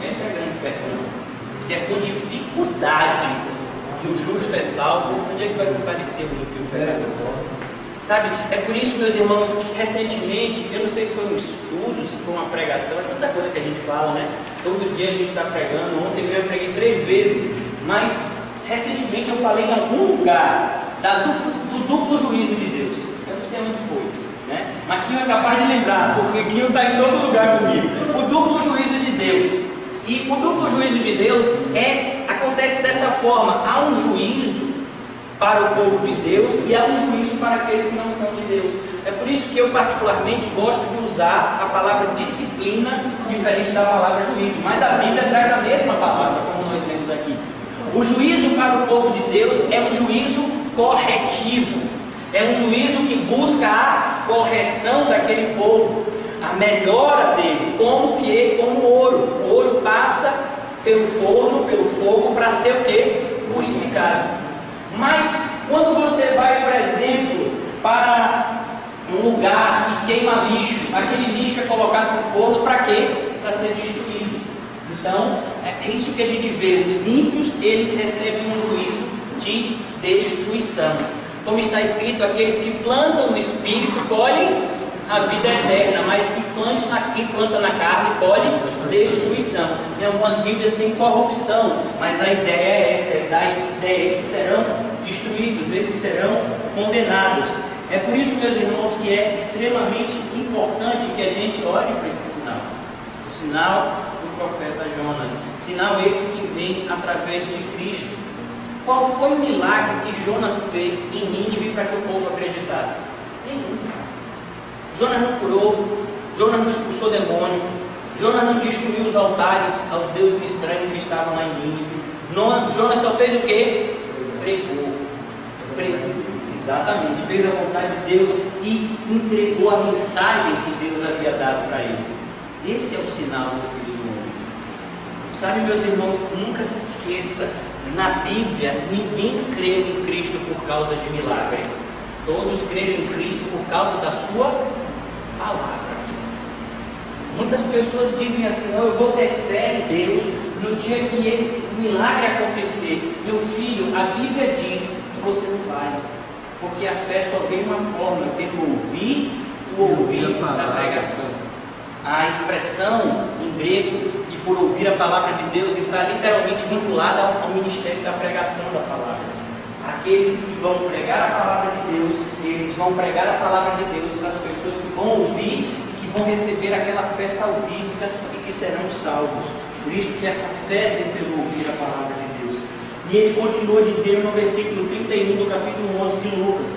Essa é a grande pergunta. Se é com dificuldade que o justo é salvo, onde é que vai comparecer o ímpio e o pecador? Sabe, é por isso, meus irmãos, que recentemente, eu não sei se foi um estudo, se foi uma pregação, é tanta coisa que a gente fala, né? Todo dia a gente está pregando. Ontem mesmo eu preguei 3 vezes, mas recentemente eu falei em algum lugar do duplo juízo de Deus. Eu não sei onde foi, né? Mas Quinho é capaz de lembrar, porque Quinho está em todo lugar comigo. O duplo juízo de Deus. E o duplo juízo de Deus acontece dessa forma: há um juízo para o povo de Deus e há um juízo para aqueles que não são de Deus. É por isso que eu particularmente gosto de usar a palavra disciplina diferente da palavra juízo, mas a Bíblia traz a mesma palavra, como nós lemos aqui. O juízo para o povo de Deus é um juízo corretivo, é um juízo que busca a correção daquele povo, a melhora dele, como o ouro. O ouro passa pelo forno, pelo fogo, para ser o quê? Purificado. Mas quando você vai, por exemplo, para lugar que queima lixo. Aquele lixo é colocado no forno para quê? Para ser destruído. Então, é isso que a gente vê. Os ímpios, eles recebem um juízo de destruição. Como está escrito, aqueles que plantam no Espírito colhem a vida eterna, mas quem planta na carne colhe destruição. Em algumas Bíblias tem corrupção, mas a ideia é essa, esses serão destruídos, esses serão condenados. É por isso, meus irmãos, que é extremamente importante que a gente olhe para esse sinal. O sinal do profeta Jonas. Sinal esse que vem através de Cristo. Qual foi o milagre que Jonas fez em Nínive para que o povo acreditasse? Nenhum. Jonas não curou, Jonas não expulsou demônio, Jonas não destruiu os altares aos deuses estranhos que estavam lá em Nínive. Jonas só fez o quê? Pregou. Exatamente, fez a vontade de Deus e entregou a mensagem que Deus havia dado para ele. Esse é o sinal do Filho do Homem. Sabe, meus irmãos, nunca se esqueça, na Bíblia ninguém crê em Cristo por causa de milagre. Todos creem em Cristo por causa da sua palavra. Muitas pessoas dizem assim: não, eu vou ter fé em Deus no dia que o milagre acontecer. Meu filho, a Bíblia diz que você não vai, porque a fé só vem uma forma, pelo ouvir o ouvir da pregação. A expressão em grego e por ouvir a palavra de Deus está literalmente vinculada ao ministério da pregação da palavra. Aqueles que vão pregar a palavra de Deus, eles vão pregar a palavra de Deus para as pessoas que vão ouvir e que vão receber aquela fé salvífica e que serão salvos. Por isso que essa fé vem pelo ouvir a palavra de Deus. E ele continua dizendo no versículo 31 do capítulo 11 de Lucas: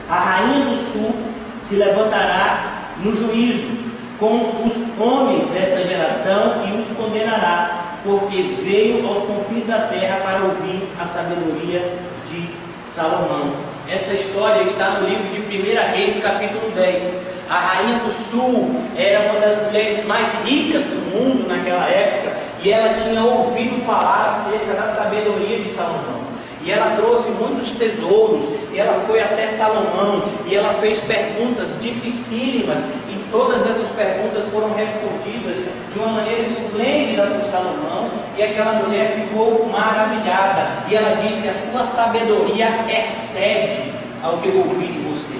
a rainha do sul se levantará no juízo com os homens desta geração e os condenará, porque veio aos confins da terra para ouvir a sabedoria de Salomão. Essa história está no livro de 1 Reis, capítulo 10. A rainha do sul era uma das mulheres mais ricas do mundo naquela época, e ela tinha ouvido falar acerca da sabedoria de Salomão. E ela trouxe muitos tesouros, e ela foi até Salomão, e ela fez perguntas dificílimas, e todas essas perguntas foram respondidas de uma maneira esplêndida por Salomão, e aquela mulher ficou maravilhada, e ela disse: a sua sabedoria excede ao que eu ouvi de você.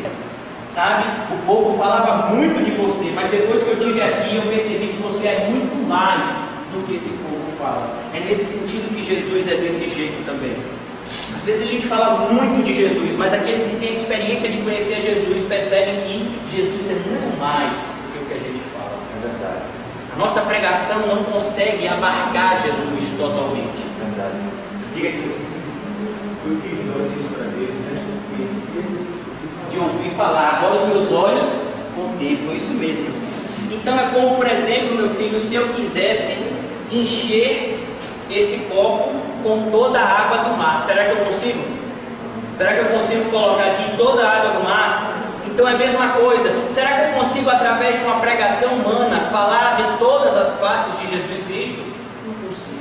Sabe, o povo falava muito de você, mas depois que eu estive aqui, eu percebi que você é muito mais do que esse povo fala. É nesse sentido que Jesus é desse jeito também. Às vezes a gente fala muito de Jesus, mas aqueles que têm a experiência de conhecer Jesus percebem que Jesus é muito mais do que o que a gente fala. É verdade. A nossa pregação não consegue abarcar Jesus totalmente. É verdade. Diga que Foi o que João disse para Deus, né? Conhecia de ouvir falar, agora os meus olhos contemplam, isso mesmo. Então é como, por exemplo, meu filho, se eu quisesse encher esse copo com toda a água do mar, será que eu consigo? Será que eu consigo colocar aqui toda a água do mar? Então é a mesma coisa. Será que eu consigo, através de uma pregação humana, falar de todas as faces de Jesus Cristo? Não consigo.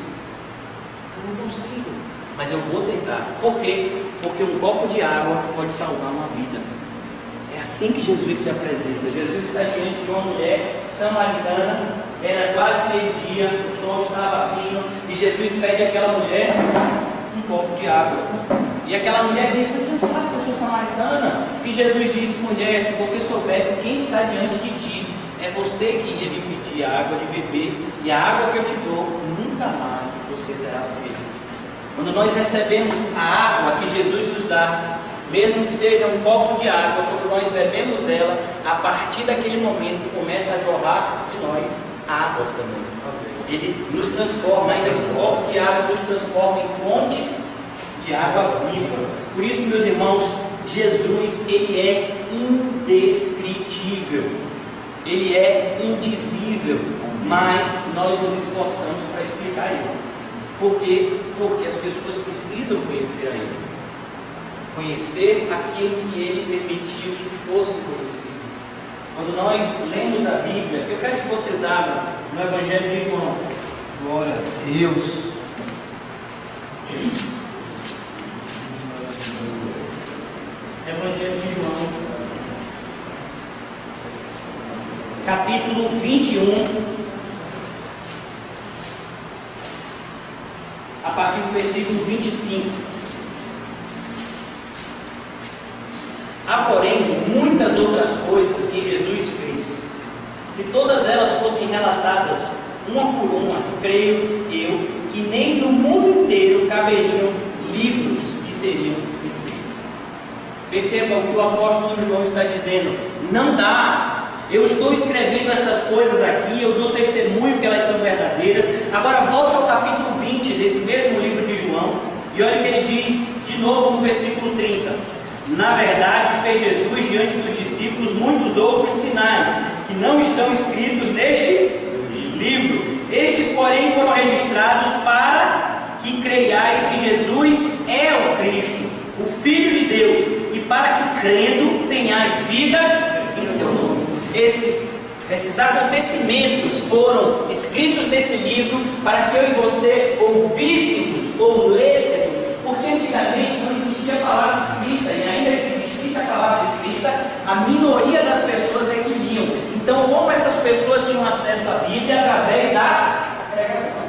Eu não consigo. Mas eu vou tentar. Por quê? Porque um copo de água pode salvar uma vida. É assim que Jesus se apresenta. Jesus está diante de uma mulher samaritana, era quase meio-dia, o sol estava vindo, e Jesus pede àquela mulher um copo de água. E aquela mulher diz: você não sabe que eu sou samaritana? E Jesus disse: mulher, se você soubesse quem está diante de ti, é você que iria me pedir água de beber, e a água que eu te dou, nunca mais você terá sede. Quando nós recebemos a água que Jesus nos dá, mesmo que seja um copo de água, quando nós bebemos ela, a partir daquele momento começa a jorrar de nós águas também. Ele nos transforma, ainda que o copo de água nos transforma em fontes de água viva. Por isso, meus irmãos, Jesus, ele é indescritível, ele é indizível, mas nós nos esforçamos para explicar ele. Por quê? Porque as pessoas precisam conhecer a ele, conhecer aquilo que ele permitiu que fosse conhecido. Quando nós lemos a Bíblia, eu quero que vocês abram no Evangelho de João. glória a Deus. Evangelho de João. capítulo 21, a partir do versículo 25. Há, porém, muitas outras coisas que Jesus fez. Se todas elas fossem relatadas uma por uma, creio eu que nem no mundo inteiro caberiam livros que seriam escritos. Percebam o que o apóstolo João está dizendo: não dá. Eu estou escrevendo essas coisas aqui, eu dou testemunho que elas são verdadeiras. Agora volte ao capítulo 20 desse mesmo livro de João e olha o que ele diz de novo no versículo 30. Na verdade, fez Jesus diante dos discípulos muitos outros sinais que não estão escritos neste livro. Estes, porém, foram registrados para que creiais que Jesus é o Cristo, o Filho de Deus, e para que, crendo, tenhais vida em seu nome. Esses acontecimentos foram escritos nesse livro para que eu e você ouvíssemos ou lêssemos, porque antigamente não existia a palavra escrita, e ainda que existisse a palavra escrita, a minoria das pessoas é que liam. Então, como essas pessoas tinham acesso à Bíblia? Através da pregação.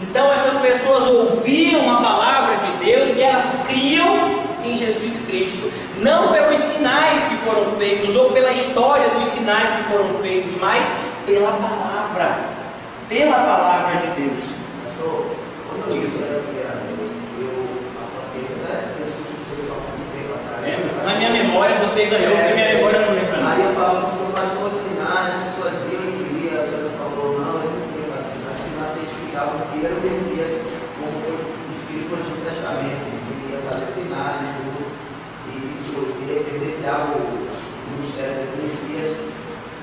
Então, essas pessoas ouviam a palavra de Deus e elas criam em Jesus Cristo, não pelos sinais que foram feitos ou pela história dos sinais que foram feitos, mas pela palavra de Deus. Pastor, quando eu disse eu faço a ciência, né? Eu discuti com o senhor há muito tempo atrás. Na minha memória você ganhou, porque minha memória não lembra nada. Aí eu falava com o senhor, pastor, os sinais, as pessoas viram e queriam, o senhor falou, não, eu não queria mais sinais, os sinais identificavam que era o Messias, como foi escrito no Antigo Testamento, que ia fazer sinais e tudo, e isso evidenciava o ministério do Messias,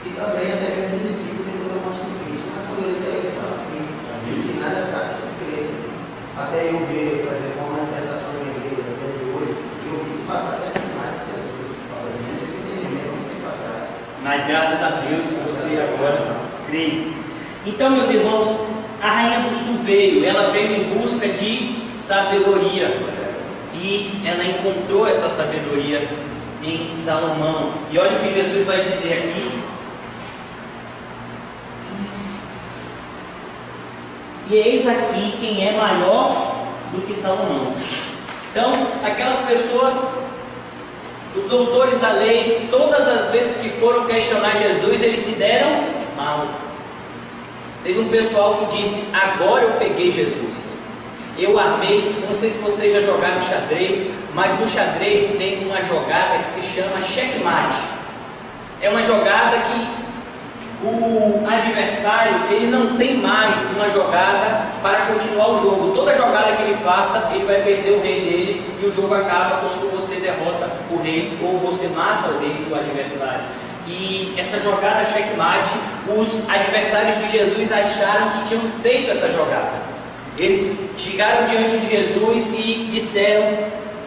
e também até mesmo os discípulos têm toda a morte de Cristo, mas quando eles saíram, eles falavam assim, os sinais da casa das crianças, até eu ver, por exemplo, uma manifestação da igreja até de hoje, eu vi se passar certo mais que Jesus falou, a gente esse entendimento há muito tempo atrás. Mas graças a Deus você agora crê. Então, meus irmãos, a rainha do sul veio, ela veio em busca de sabedoria, e ela encontrou essa sabedoria em Salomão. E olha o que Jesus vai dizer aqui. E eis aqui quem é maior do que Salomão. Então, aquelas pessoas, os doutores da lei, todas as vezes que foram questionar Jesus, eles se deram mal. Teve um pessoal que disse: agora eu peguei Jesus, eu armei. Não sei se vocês já jogaram xadrez, mas no xadrez tem uma jogada que se chama checkmate. É uma jogada que o adversário ele não tem mais uma jogada para continuar o jogo. Toda jogada que ele faça, ele vai perder o rei dele, e o jogo acaba quando você derrota o rei ou você mata o rei do adversário. E essa jogada checkmate, os adversários de Jesus acharam que tinham feito essa jogada. Eles chegaram diante de Jesus e disseram: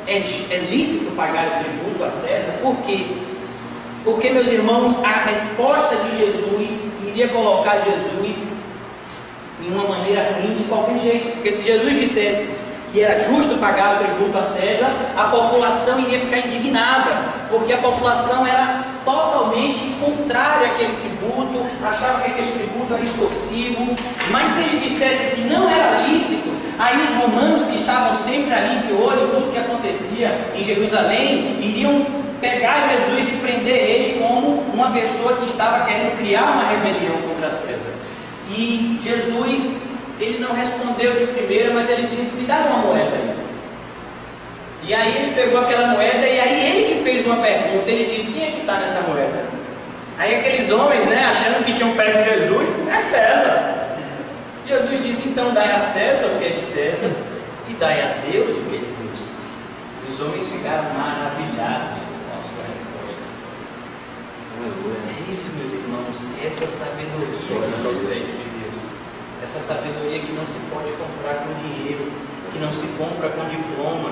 é lícito pagar o tributo a César? Por quê? Porque, meus irmãos, a resposta de Jesus iria colocar Jesus em uma maneira ruim de qualquer jeito. Porque se Jesus dissesse que era justo pagar o tributo a César, a população iria ficar indignada, porque a população era totalmente contrária àquele tributo, achava que aquele tributo era extorsivo. Mas se ele dissesse que não era lícito, aí os romanos, que estavam sempre ali de olho em tudo que acontecia em Jerusalém, iriam pegar Jesus e prender ele como uma pessoa que estava querendo criar uma rebelião contra César. E Jesus, ele não respondeu de primeira, mas ele disse: me dá uma moeda aí. E aí ele pegou aquela moeda, e aí ele que fez uma pergunta. Ele disse: quem é que está nessa moeda? Aí aqueles homens, né, achando que tinham pego Jesus: é César. Jesus disse: então dai a César o que é de César, e dai a Deus o que é de Deus. E os homens ficaram maravilhados com a sua resposta. É isso, meus irmãos, essa sabedoria que procede de Deus, essa sabedoria que não se pode comprar com dinheiro, que não se compra com diploma,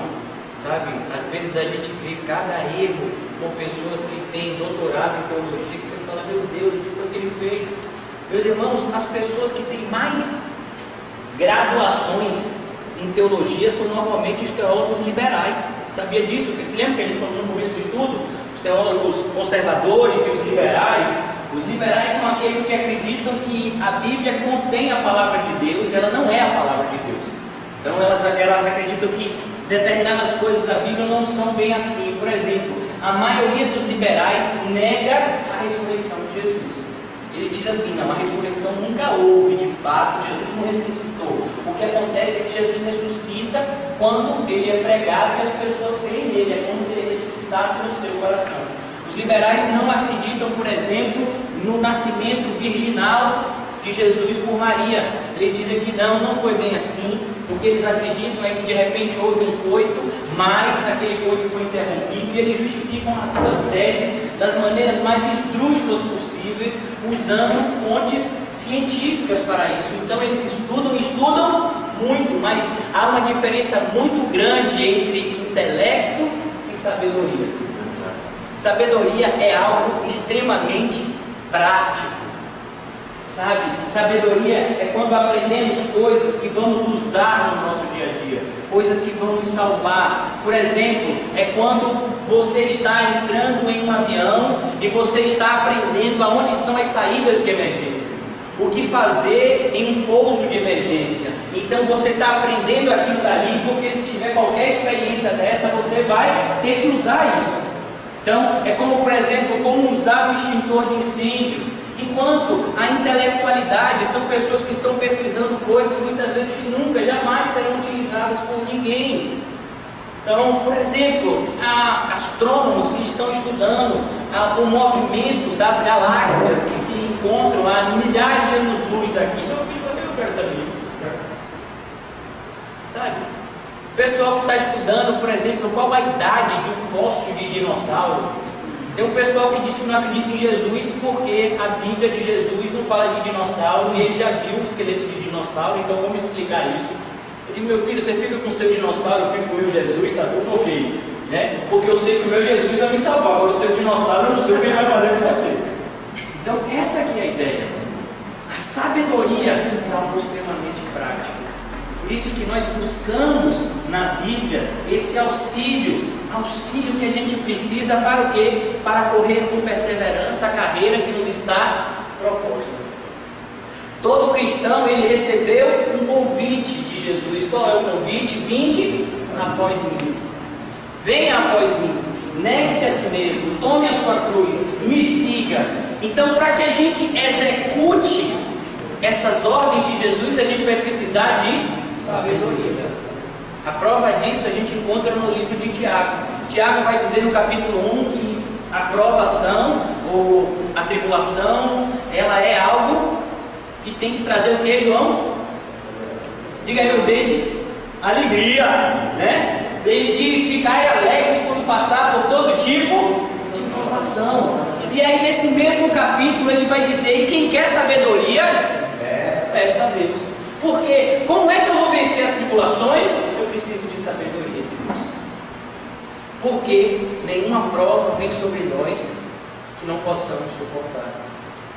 sabe? Às vezes a gente vê cada erro com pessoas que têm doutorado em teologia, que você fala: meu Deus, o que foi que ele fez? Meus irmãos, as pessoas que têm mais graduações em teologia são normalmente os teólogos liberais. Sabia disso? Porque se lembra que a gente falou no começo do estudo? Os teólogos conservadores e os liberais, Os liberais são aqueles que acreditam que a Bíblia contém a palavra de Deus e ela não é a palavra de Deus. Então elas acreditam que determinadas coisas da Bíblia não são bem assim. Por exemplo, a maioria dos liberais nega a ressurreição de Jesus. Ele diz assim: não, a ressurreição nunca houve, de fato, Jesus não ressuscitou. O que acontece é que Jesus ressuscita quando ele é pregado e as pessoas creem nele, é como se ele ressuscitasse no seu coração. Os liberais não acreditam, por exemplo, no nascimento virginal de Jesus por Maria. Eles dizem que não foi bem assim. O que eles acreditam é que de repente houve um coito, mas aquele coito foi interrompido, e eles justificam as suas teses das maneiras mais esdrúxulas possíveis, usando fontes científicas para isso. Então eles estudam muito, mas há uma diferença muito grande entre intelecto e sabedoria. Sabedoria é algo extremamente prático. Sabe? Sabedoria é quando aprendemos coisas que vamos usar no nosso dia a dia, coisas que vão nos salvar. Por exemplo, é quando você está entrando em um avião e você está aprendendo aonde são as saídas de emergência, o que fazer em um pouso de emergência. Então você está aprendendo aquilo dali, porque se tiver qualquer experiência dessa, você vai ter que usar isso. Então, é como, por exemplo, como usar o extintor de incêndio. Enquanto a intelectualidade são pessoas que estão pesquisando coisas muitas vezes que nunca, jamais serão utilizadas por ninguém. Então, por exemplo, há astrônomos que estão estudando o movimento das galáxias que se encontram a milhares de anos-luz daqui. Meu filho, por que eu quero saber isso? Sabe? O pessoal que está estudando, por exemplo, qual a idade de um fóssil de dinossauro. Tem um pessoal que diz que não acredita em Jesus porque a Bíblia de Jesus não fala de dinossauro e ele já viu um esqueleto de dinossauro, então vamos explicar isso. Eu digo: meu filho, você fica com o seu dinossauro, eu fico com o meu Jesus, está tudo ok, né? Porque eu sei que o meu Jesus vai me salvar, agora o seu dinossauro eu não sei o que ele vai fazer com você. Então essa aqui é a ideia. A sabedoria é algo extremamente prático. Por isso que nós buscamos na Bíblia esse auxílio que a gente precisa para o quê? Para correr com perseverança a carreira que nos está proposta. Todo cristão, ele recebeu um convite de Jesus. Qual é o convite? Vinde após mim. Venha após mim. Negue-se a si mesmo. Tome a sua cruz. Me siga. Então, para que a gente execute essas ordens de Jesus, a gente vai precisar de sabedoria. A prova disso a gente encontra no livro de Tiago. Tiago vai dizer no capítulo 1 que a provação ou a tribulação, ela é algo que tem que trazer o que, João? Diga aí meus dentes. Alegria, né? Ele diz: ficai alegres quando passar por todo tipo de provação. E aí nesse mesmo capítulo ele vai dizer: e quem quer sabedoria, peça a Deus. Porque como é que eu vou vencer as tribulações? Eu preciso de sabedoria de Deus. Porque nenhuma prova vem sobre nós que não possamos suportar.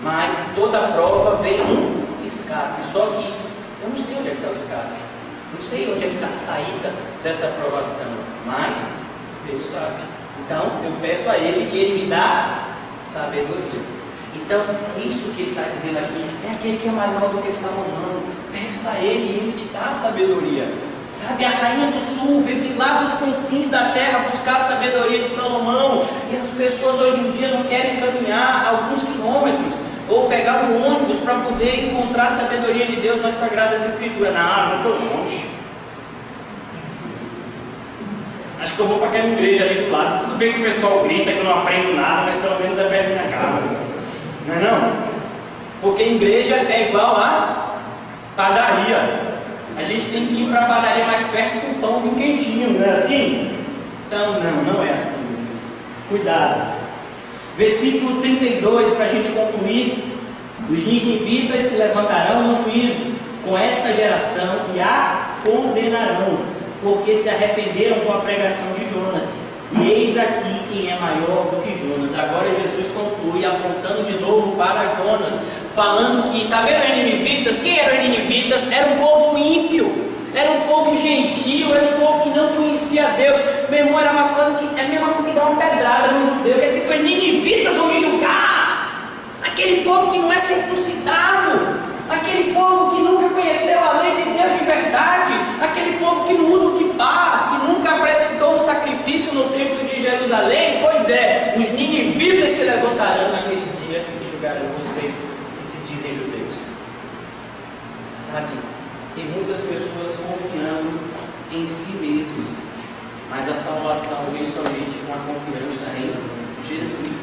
Mas toda prova vem um escape. Só que eu não sei onde é que está o escape. Não sei onde é que está a saída dessa provação. Mas Deus sabe. Então eu peço a Ele e Ele me dá sabedoria. Então, isso que ele está dizendo aqui é aquele que é maior do que Salomão. Peça a ele e ele te dá a sabedoria. Sabe, a rainha do sul veio de lá dos confins da terra buscar a sabedoria de Salomão. E as pessoas hoje em dia não querem caminhar alguns quilômetros ou pegar um ônibus para poder encontrar a sabedoria de Deus nas Sagradas Escrituras. Não estou longe. Acho que eu vou para aquela igreja ali do lado. Tudo bem que o pessoal grita que eu não aprendo nada, mas pelo menos é perto da minha casa. Não é não? Porque igreja é igual a padaria. A gente tem que ir para a padaria mais perto com o pão vinho quentinho, não é assim? Então não é assim, meu filho. Cuidado. Versículo 32, para a gente concluir: os ninivitas se levantarão no juízo com esta geração e a condenarão, porque se arrependeram com a pregação de Jonas. E eis aqui quem é maior do que Jonas. Agora Jesus conclui apontando de novo para Jonas, falando que, está vendo os ninivitas? Quem eram os ninivitas? Era um povo ímpio, era um povo gentil, era um povo que não conhecia Deus. Meu irmão, era uma coisa que é a mesma coisa que dar uma pedrada no judeu. Quer dizer que os ninivitas vão me julgar? Mas aquele povo que não é circuncidado, aquele povo que nunca conheceu a lei de Deus de verdade, aquele povo que não usa o kippah, que nunca apresentou um sacrifício no templo de Jerusalém. Pois é, os ninivitas se levantarão naquele dia e julgarão vocês que se dizem judeus. Sabe, tem muitas pessoas confiando em si mesmos, mas a salvação vem somente com a confiança em Jesus Cristo.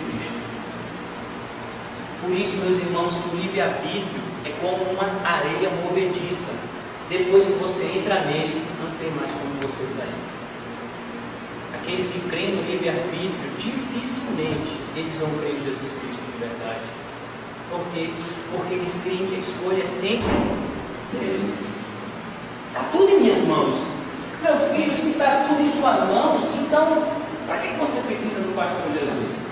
Por isso, meus irmãos, que o livre-arbítrio é como uma areia movediça. Depois que você entra nele, não tem mais como você sair. Aqueles que creem no livre-arbítrio, dificilmente eles vão crer em Jesus Cristo de verdade. Por quê? Porque eles creem que a escolha é sempre deles. Está tudo em minhas mãos. Meu filho, se está tudo em suas mãos, então, para que você precisa do pastor Jesus?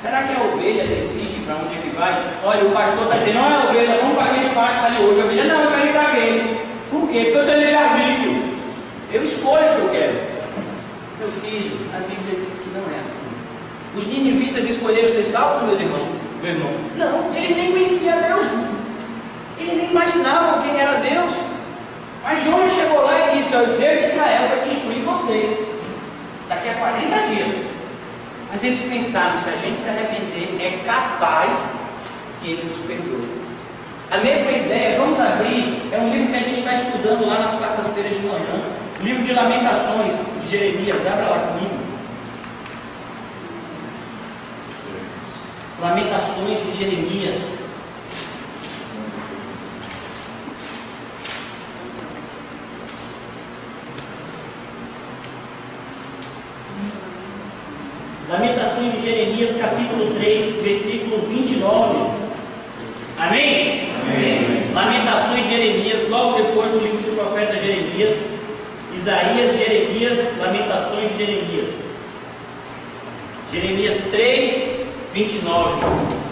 Será que a ovelha decide para onde ele vai? Olha, o pastor está dizendo, não é a ovelha, vamos para aquele pasto ali hoje. A ovelha, não, eu quero ir para aquele. Por quê? Porque eu tenho livre-arbítrio. Eu escolho o que eu quero. Meu filho, a Bíblia diz que não é assim. Os ninivitas escolheram ser salvos, meus irmãos? Meu irmão? Não, ele nem conhecia Deus. Ele nem imaginava quem era Deus. Mas Jonas chegou lá e disse, olha, o Deus de Israel vai destruir vocês daqui a 40 dias. Mas eles pensaram, se a gente se arrepender, é capaz que ele nos perdoe. A mesma ideia, vamos abrir, é um livro que a gente está estudando lá nas quartas-feiras de manhã, livro de Lamentações, de Jeremias, abra lá comigo. Lamentações de Jeremias. Lamentações de Jeremias, capítulo 3, versículo 29. Amém? Amém? Lamentações de Jeremias, logo depois do livro do profeta Jeremias. Isaías, Jeremias, Lamentações de Jeremias. Jeremias 3, 29.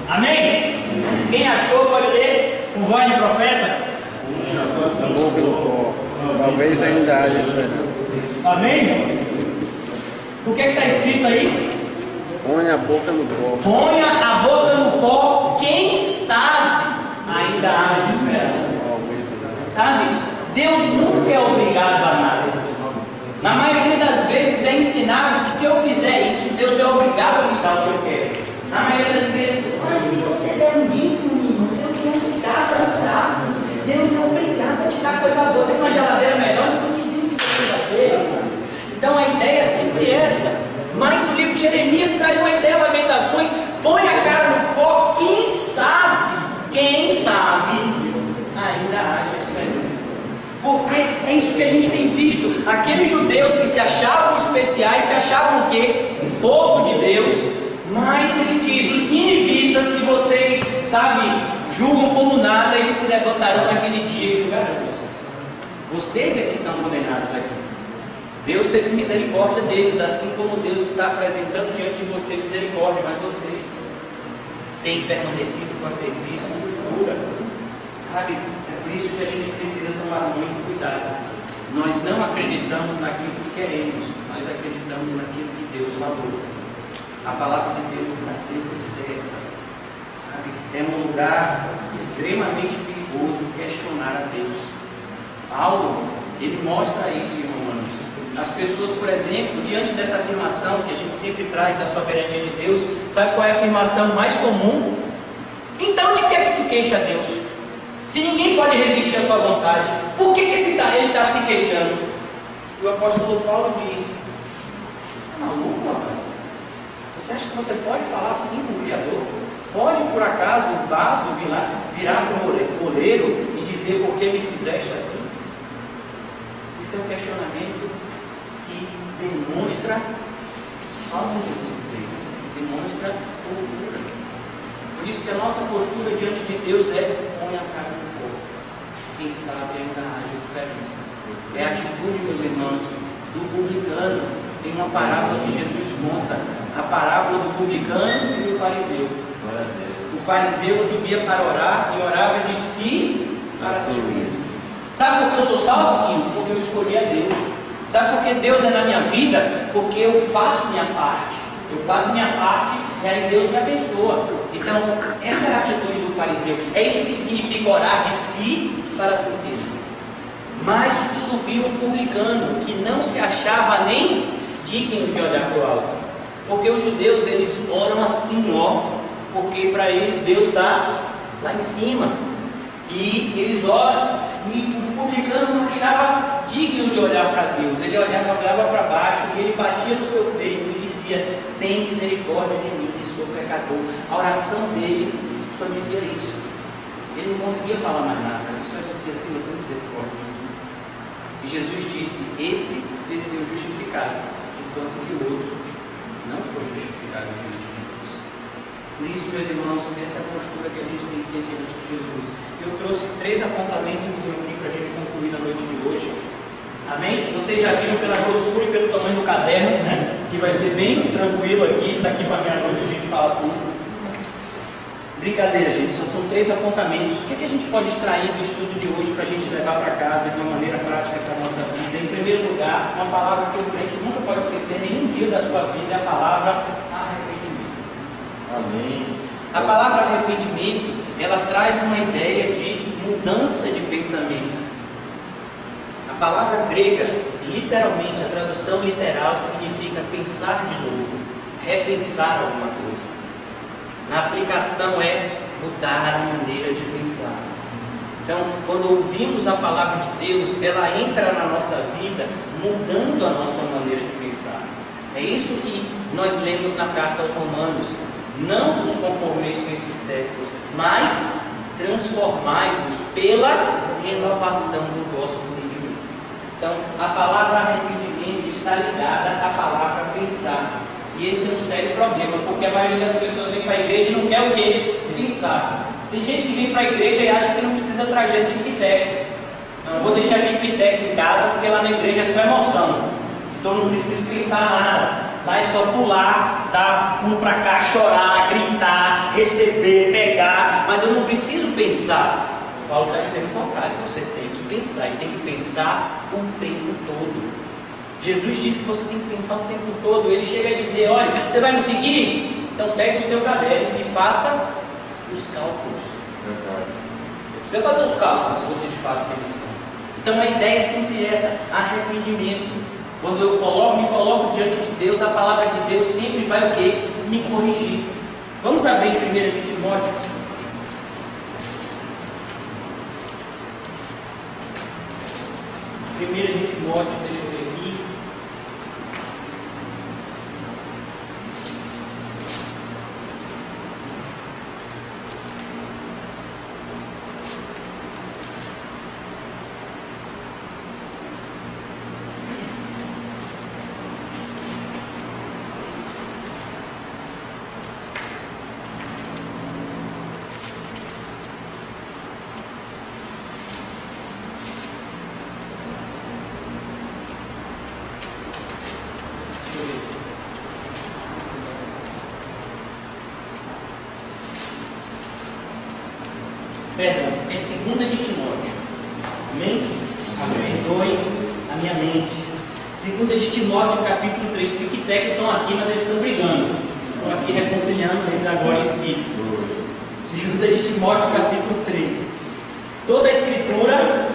Amém? Quem achou pode ler com voz de profeta? Talvez ainda haja esperança. Amém? O que está escrito aí? Põe a boca no pó. Ponha a boca no pó, quem sabe ainda haja esperança. Sabe? Deus nunca é obrigado a nada. Na maioria das vezes é ensinado que se eu fizer isso, Deus é obrigado a me dar o que eu quero. Na maioria das vezes, mas se você der um dízimo, irmão, Deus é obrigado a me dar. Deus é obrigado a te dar coisa boa. Você tem uma geladeira melhor do que um dízimo de segunda-feira. Então a ideia é sempre essa. Mas o livro de Jeremias traz uma ideia, Lamentações, põe a cara no pó, quem sabe, ainda haja esperança. Porque é isso que a gente tem visto, aqueles judeus que se achavam especiais, se achavam o quê? O povo de Deus, mas ele diz, os ninivitas que vocês, julgam como nada, eles se levantarão naquele dia e julgarão vocês. Vocês é que estão condenados aqui. Deus teve misericórdia deles, assim como Deus está apresentando diante de você misericórdia, mas vocês têm permanecido com a serviço de cura. É por isso que a gente precisa tomar muito cuidado. Nós não acreditamos naquilo que queremos, nós acreditamos naquilo que Deus falou. A palavra de Deus está sempre certa. É um lugar extremamente perigoso questionar a Deus. Paulo, ele mostra isso em Romanos. As pessoas, por exemplo, diante dessa afirmação que a gente sempre traz da soberania de Deus, sabe qual é a afirmação mais comum? Então de que é que se queixa Deus? Se ninguém pode resistir à sua vontade, por que ele está se queixando? E o apóstolo Paulo diz, você está maluco, rapaz? Você acha que você pode falar assim com o Criador? Pode por acaso o vaso virar para o oleiro e dizer por que me fizeste assim? Isso é um questionamento que demonstra falta de lucidez, demonstra loucura. Por isso que a nossa postura diante de Deus é põe a cara no corpo. Quem sabe ainda haja esperança. É a atitude, meus irmãos, do publicano. Tem uma parábola que Jesus conta, a parábola do publicano e do fariseu. O fariseu subia para orar e orava de si para si mesmo. Sabe por que eu sou salvo? Porque eu escolhi a Deus. Sabe por que Deus é na minha vida? Porque eu faço minha parte. Eu faço minha parte e aí Deus me abençoa. Então, essa é a atitude do fariseu. É isso que significa orar de si para si mesmo. Mas subiu um publicano que não se achava nem digno de olhar para o alto. Porque os judeus, eles oram assim, ó, porque para eles Deus está lá em cima. E eles oram, e o publicano não achava digno de olhar para Deus. Ele olhava para baixo, e ele batia no seu peito e dizia: tem misericórdia de mim, que sou pecador. A oração dele só dizia isso. Ele não conseguia falar mais nada, ele só dizia: Senhor, tem misericórdia de mim. E Jesus disse: esse desceu justificado, enquanto que o outro não foi justificado diante de Deus. Por isso, meus irmãos, essa é a postura que a gente tem que ter diante de Jesus. Eu trouxe 3 apontamentos aqui para a gente concluir na noite de hoje. Amém? Vocês já viram pela grossura e pelo tamanho do caderno, né? Que vai ser bem tranquilo aqui. Daqui para meia-noite a gente fala tudo. Brincadeira, gente, só são 3 apontamentos. O que a gente pode extrair do estudo de hoje para a gente levar para casa de uma maneira prática para a nossa vida? Em primeiro lugar, uma palavra que o crente nunca pode esquecer nenhum dia da sua vida é a palavra arrependimento. Amém. A palavra arrependimento, ela traz uma ideia de mudança de pensamento. A palavra grega, literalmente, a tradução literal significa pensar de novo, repensar alguma coisa. Na aplicação é mudar a maneira de pensar. Então, quando ouvimos a palavra de Deus, ela entra na nossa vida, mudando a nossa maneira de pensar. É isso que nós lemos na carta aos Romanos. Não vos conformeis com esses séculos, mas transformai-vos pela renovação do vosso entendimento. Então, a palavra arrependimento está ligada à palavra pensar. E esse é um sério problema, porque a maioria das pessoas vem para a igreja e não quer o quê? Pensar. Tem gente que vem para a igreja e acha que não precisa trazer tic-tac. Não, vou deixar tic-tac em casa porque lá na igreja é só emoção. Então não preciso pensar nada. Lá é só pular, dar um para cá, chorar, gritar, receber, pegar. Mas eu não preciso pensar. Paulo está dizendo o contrário. Você tem que pensar e tem que pensar o tempo todo. Jesus disse que você tem que pensar o tempo todo. Ele chega a dizer: olha, você vai me seguir? Então pegue o seu caderno e faça os cálculos. Você vai fazer os cálculos se você de fato pensar. Então a ideia é sempre essa: arrependimento. Quando eu me coloco diante de Deus, a palavra de Deus sempre vai o quê? Me corrigir. Vamos abrir em 1 Timóteo. 1 Timóteo, deixa eu ver aqui. Perdão, é 2 de Timóteo. Amém? Perdoe a minha mente. 2 de Timóteo, capítulo 3. Tic-tac estão aqui, mas eles estão brigando. Estão aqui reconciliando eles agora em espírito. 2 de Timóteo, capítulo 3. Toda a escritura.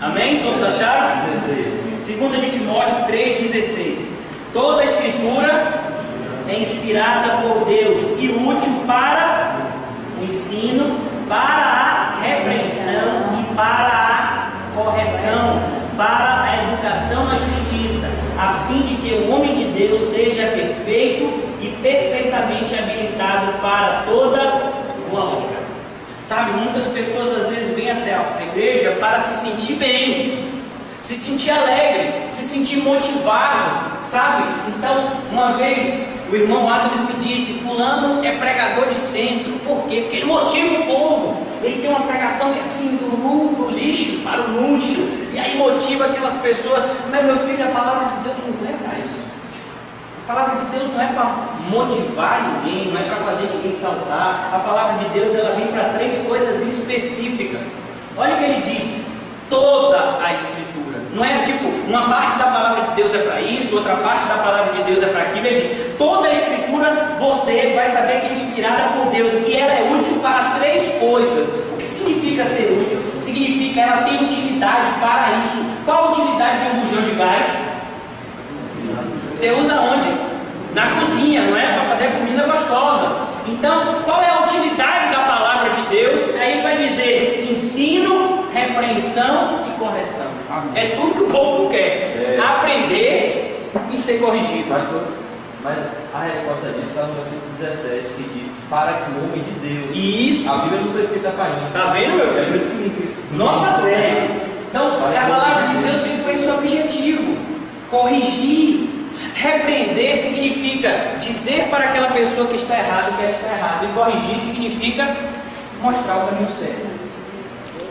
Amém? Todos acharam? 16. 2 de Timóteo 3,16. Toda a escritura é inspirada por Deus e útil para o ensino, para a repreensão e para a correção, para a educação na justiça, a fim de que o homem de Deus seja perfeito e perfeitamente habilitado para toda boa obra. Sabe, muitas pessoas às vezes vêm até a igreja para se sentir bem, se sentir alegre, se sentir motivado, sabe? Então, uma vez o irmão Adams me disse: fulano é pregador de centro. Por quê? Porque ele motiva o povo. Ele tem uma pregação que é assim, do lixo para o luxo. E aí motiva aquelas pessoas. Mas meu filho, a palavra de Deus não é para isso. A palavra de Deus não é para motivar ninguém, não é para fazer ninguém saltar. A palavra de Deus, ela vem para 3 coisas específicas. Olha o que ele diz: toda a escritura. Não é tipo, uma parte da palavra de Deus é para isso, outra parte da palavra de Deus é para aquilo. Ele diz, toda a escritura você vai saber que é inspirada por Deus e ela é útil para 3 coisas. O que significa ser útil? Significa ela tem utilidade para isso. Qual a utilidade de um bujão de gás? Você usa onde? Na cozinha, não é? Para fazer comida gostosa. Então, qual é a utilidade da palavra de Deus? Aí vai dizer ensino, repreensão e correção. É tudo que o povo quer. Aprender e ser corrigido. Mas a resposta disso está no versículo 17, que diz, para que o homem de Deus. Isso. A Bíblia não está escrita para mim. Está vendo, meu filho? Nota 10. Então, a palavra de Deus vem com esse objetivo: corrigir. Repreender significa dizer para aquela pessoa que está errada que ela está errada, e corrigir significa mostrar o caminho certo.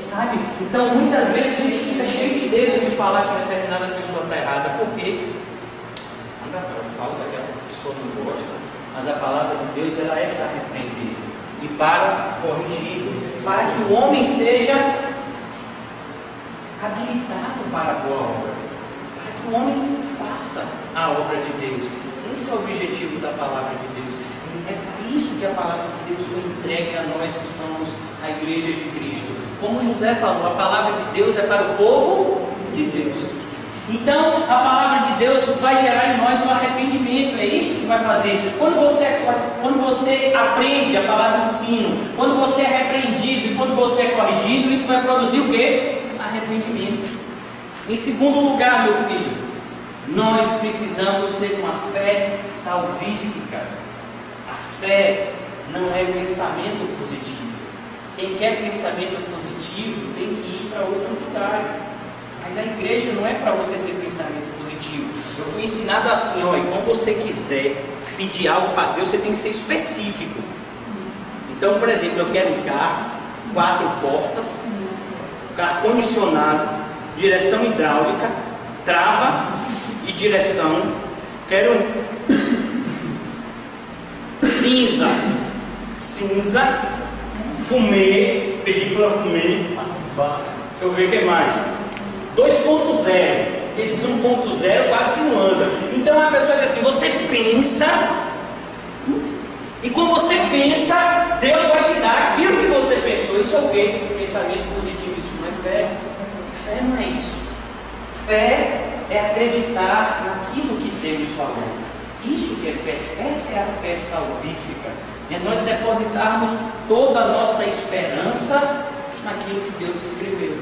Sabe? Então, muitas vezes a gente fica cheio de dedos de falar que determinada pessoa está errada, porque fala que aquela pessoa não gosta, mas a palavra de Deus ela é para repreender e para corrigir, para que o homem seja habilitado para a boa obra, para que o homem faça a obra de Deus. Esse é o objetivo da palavra de Deus. É para isso que a palavra de Deus foi entregue a nós que somos a igreja de Cristo. Como José falou, a palavra de Deus é para o povo de Deus. Então, a palavra de Deus vai gerar em nós um arrependimento. É isso que vai fazer. Quando você aprende a palavra de ensino, quando você é repreendido e quando você é corrigido, isso vai produzir o quê? Arrependimento. Em segundo lugar, meu filho, nós precisamos ter uma fé salvífica. A fé não é pensamento positivo. Quem quer pensamento positivo tem que ir para outros lugares. Mas a igreja não é para você ter pensamento positivo. Eu fui ensinado assim, ó, e quando você quiser pedir algo para Deus, você tem que ser específico. Então, por exemplo, eu quero um carro, 4 portas, carro condicionado, direção hidráulica, trava e direção. Quero cinza, fumê, película fumê. Deixa eu ver o que mais. 2.0. Esses 1.0 quase que não anda. Então a pessoa diz assim: você pensa, e quando você pensa, Deus vai te dar aquilo que você pensou. Isso é o quê? Pensamento positivo. Isso não é fé. Fé não é isso. Fé é acreditar naquilo que Deus falou. Isso que é fé. Essa é a fé salvífica. É nós depositarmos toda a nossa esperança naquilo que Deus escreveu.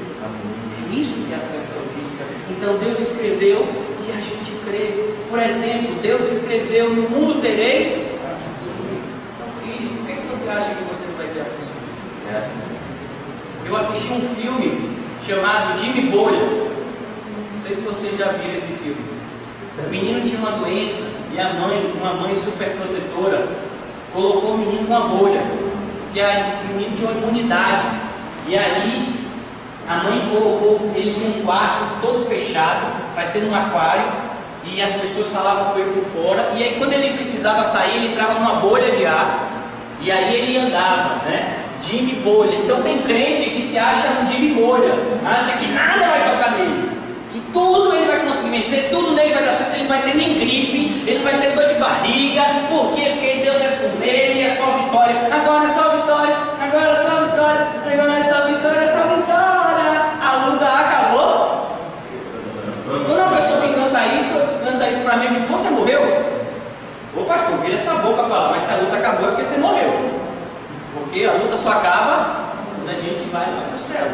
É isso que é a fé salvífica. Então Deus escreveu e a gente crê. Por exemplo, Deus escreveu: no mundo tereis aflições. Filho, por que você acha que você não vai ter aflições? É assim. Eu assisti um filme chamado Jimmy Bolha. Não sei se vocês já viram esse filme. O menino tinha uma doença e a mãe, uma mãe super protetora, colocou o menino numa bolha, porque o menino tinha uma imunidade. E aí a mãe colocou ele em um quarto todo fechado, parecendo um aquário, e as pessoas falavam com ele por fora. E aí quando ele precisava sair, ele entrava numa bolha de ar, e aí ele andava, né? Jimmy Bolha. Então tem crente que se acha um Jimmy Bolha, acha que nada vai tocar nele, que tudo ele vai conseguir vencer, tudo nele vai dar certo, ele não vai ter nem gripe, ele não vai ter dor de barriga. Por quê? Porque Deus é com ele e é só vitória. Agora é só vitória, agora é só vitória, agora é só vitória, é só vitória. A luta acabou. Quando uma pessoa me canta isso pra mim, você morreu? Ô pastor, vira essa boca pra lá, mas se a luta acabou é porque você morreu. Porque a luta só acaba quando a gente vai lá para o céu.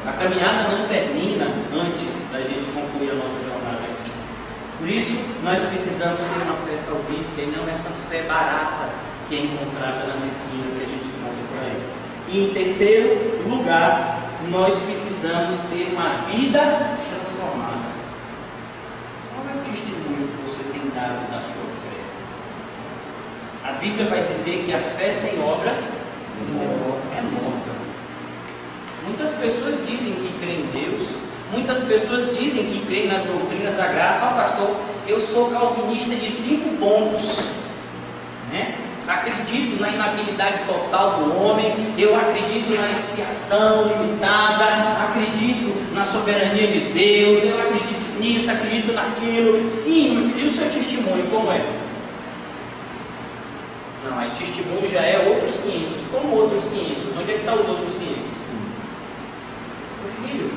A caminhada não termina antes da gente concluir a nossa jornada aqui. Por isso, nós precisamos ter uma fé salvífica e não essa fé barata que é encontrada nas esquinas que a gente encontra por aí. E em terceiro lugar, nós precisamos ter uma vida transformada. Qual é o testemunho que você tem dado da sua fé? A Bíblia vai dizer que a fé sem obras é morta. Muitas pessoas dizem que creem em Deus, muitas pessoas dizem que creem nas doutrinas da graça. Ó pastor, eu sou calvinista de 5 pontos, né? Acredito na inabilidade total do homem, eu acredito na expiação limitada, acredito na soberania de Deus, eu acredito nisso, acredito naquilo. Sim, meu filho, e o seu testemunho como é? Não, aí testemunho já é outros 500. Como outros 500? Onde é que estão os outros 500? Meu filho,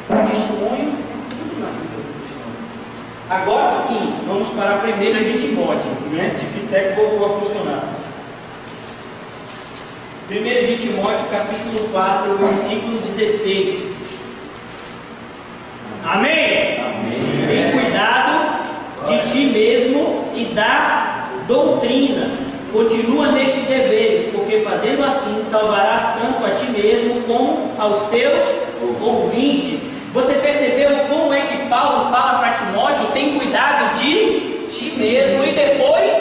o testemunho é tudo na vida do cristão. Agora sim, vamos para a primeira de Timóteo, né? Tic-tac, vou funcionar. 1 de Timóteo, capítulo 4, versículo 16. Amém? Amém. Tem cuidado de ti mesmo e da doutrina. Continua nestes deveres, porque fazendo assim salvarás tanto a ti mesmo como aos teus ouvintes. Você percebeu como é que Paulo fala para Timóteo? Tem cuidado de ti mesmo. E depois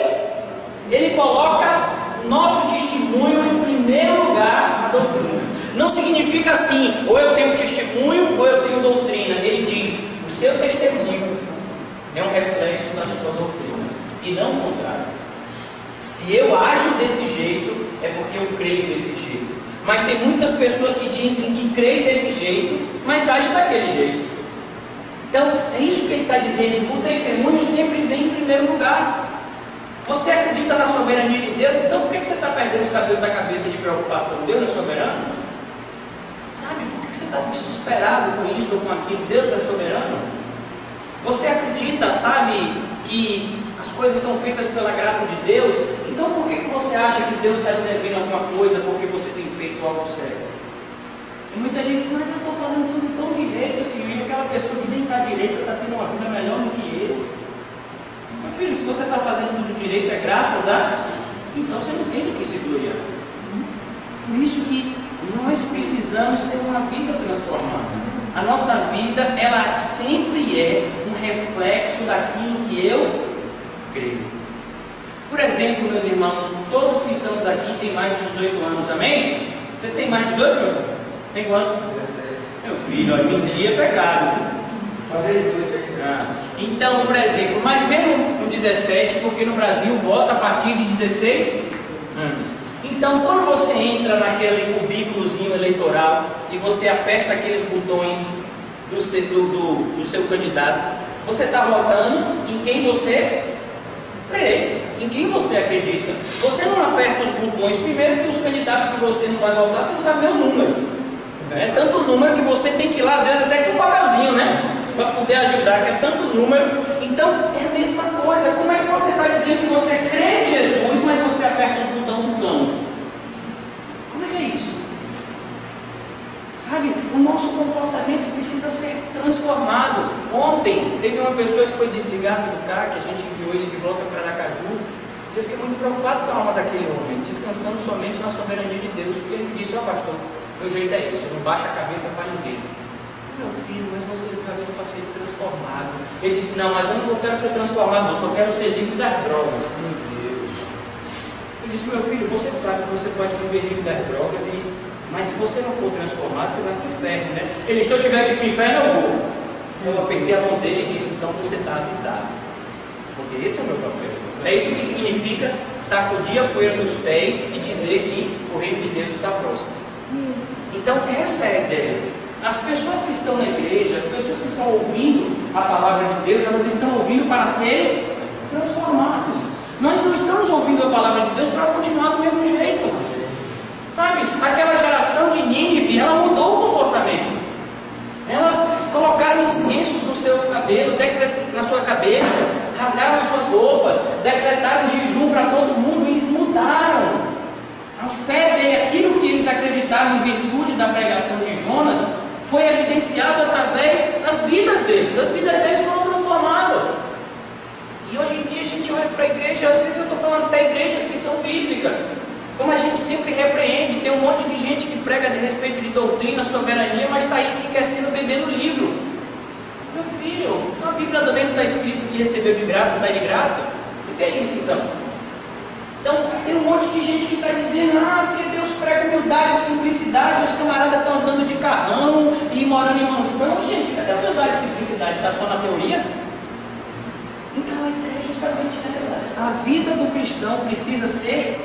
ele coloca nosso testemunho em primeiro lugar, a doutrina. Não significa assim, ou eu tenho testemunho ou eu tenho doutrina. Ele diz, o seu testemunho é um reflexo da sua doutrina, e não o contrário. Se eu ajo desse jeito, é porque eu creio desse jeito. Mas tem muitas pessoas que dizem que creem desse jeito, mas agem daquele jeito. Então, é isso que ele está dizendo. O testemunho sempre vem em primeiro lugar. Você acredita na soberania de Deus? Então por que você está perdendo os cabelos da cabeça de preocupação? Deus é soberano? Sabe, por que você está desesperado com isso ou com aquilo? Deus é soberano? Você acredita, sabe, que as coisas são feitas pela graça de Deus? Então por que você acha que Deus está devendo alguma coisa porque você tem feito algo certo? E muita gente diz, mas eu estou fazendo tudo tão direito, Senhor, e aquela pessoa que nem está direita está tendo uma vida melhor do que eu. Meu filho, se você está fazendo tudo direito, é graças a... Então você não tem do que se gloriar. Por isso que nós precisamos ter uma vida transformada. A nossa vida, ela sempre é um reflexo daquilo que eu creio. Por exemplo, meus irmãos, todos que estamos aqui têm mais de 18 anos, amém? Você tem mais de 18, meu irmão? Tem quanto? 17. Meu filho, ó, mentir é pecado. Então, por exemplo, mas mesmo no 17, porque no Brasil vota a partir de 16 anos. Então, quando você entra naquele cubículozinho eleitoral e você aperta aqueles botões do seu candidato, você está votando em quem você crê, em quem você acredita. Você não aperta os botões, primeiro que os candidatos que você não vai votar, você não sabe nem o número. É tanto número que você tem que ir lá, às vezes até com um papelzinho, né? Para poder ajudar, que é tanto número. Então, é a mesma coisa. Como é que você está dizendo que você crê em Jesus, mas você aperta os botões do cão? Como é que é isso? Sabe, o nosso comportamento precisa ser transformado. Ontem, teve uma pessoa que foi desligada do carro, que a gente enviou ele de volta para Aracaju. E eu fiquei muito preocupado com a alma daquele homem, descansando somente na soberania de Deus. Porque ele disse, ó pastor, meu jeito é isso, eu não baixo a cabeça para ninguém. Meu filho, mas você está vendo para ser transformado. Ele disse, não, mas eu não quero ser transformado, eu só quero ser livre das drogas. Meu Deus. Eu disse, meu filho, você sabe que você pode viver livre das drogas, mas se você não for transformado, você vai para o inferno, né? Ele disse, se eu tiver que ir para o inferno, eu vou. Eu apertei a mão dele e disse, então você está avisado. Porque esse é o meu papel. É isso que significa sacudir a poeira dos pés e dizer que o reino de Deus está próximo. Então essa é a ideia. As pessoas que estão na igreja, as pessoas que estão ouvindo a palavra de Deus, elas estão ouvindo para serem transformados. Nós não estamos ouvindo a palavra de Deus para continuar do mesmo jeito. Sabe, aquela geração de Nínive, ela mudou o comportamento. Elas colocaram incensos no seu cabelo, na sua cabeça, rasgaram as suas roupas, decretaram jejum para todo mundo e eles mudaram. A fé dele, aquilo que eles acreditaram em virtude da pregação de Jonas, foi evidenciado através das vidas deles. As vidas deles foram transformadas. E hoje em dia a gente olha para a igreja, às vezes eu estou falando até igrejas que são bíblicas, como a gente sempre repreende, tem um monte de gente que prega a respeito de doutrina, soberania, mas está aí enriquecendo, vendendo livro. Meu filho, na Bíblia também não está escrito que recebeu de graça, dá de graça? O que é isso então? Então, tem um monte de gente que está dizendo, porque Deus prega humildade e simplicidade, os camaradas estão andando de carrão e morando em mansão. Gente, cadê a humildade e simplicidade? Está só na teoria? Então, a ideia é justamente essa. A vida do cristão precisa ser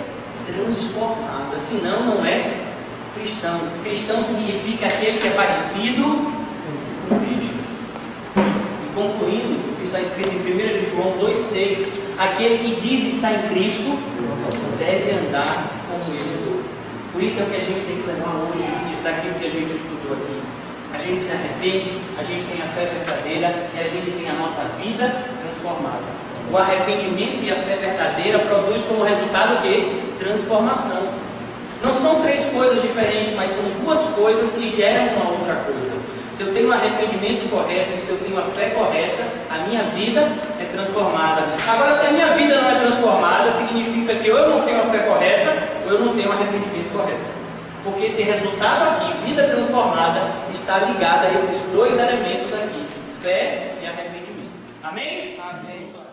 transformada, senão não é cristão. Cristão significa aquele que é parecido com Cristo. concluindo o que está escrito em 1 João 2,6, aquele que diz estar em Cristo deve andar como ele andou. Por isso é o que a gente tem que levar hoje daquilo que a gente estudou aqui. A gente se arrepende, a gente tem a fé verdadeira e a gente tem a nossa vida transformada. O arrependimento e a fé verdadeira produz como resultado o quê? Transformação. Não são três coisas diferentes, mas são duas coisas que geram uma outra coisa. Se eu tenho um arrependimento correto e se eu tenho a fé correta, a minha vida é transformada. Agora, se a minha vida não é transformada, significa que ou eu não tenho a fé correta ou eu não tenho o arrependimento correto. Porque esse resultado aqui, vida transformada, está ligado a esses dois elementos aqui, fé e arrependimento. Amém? Amém.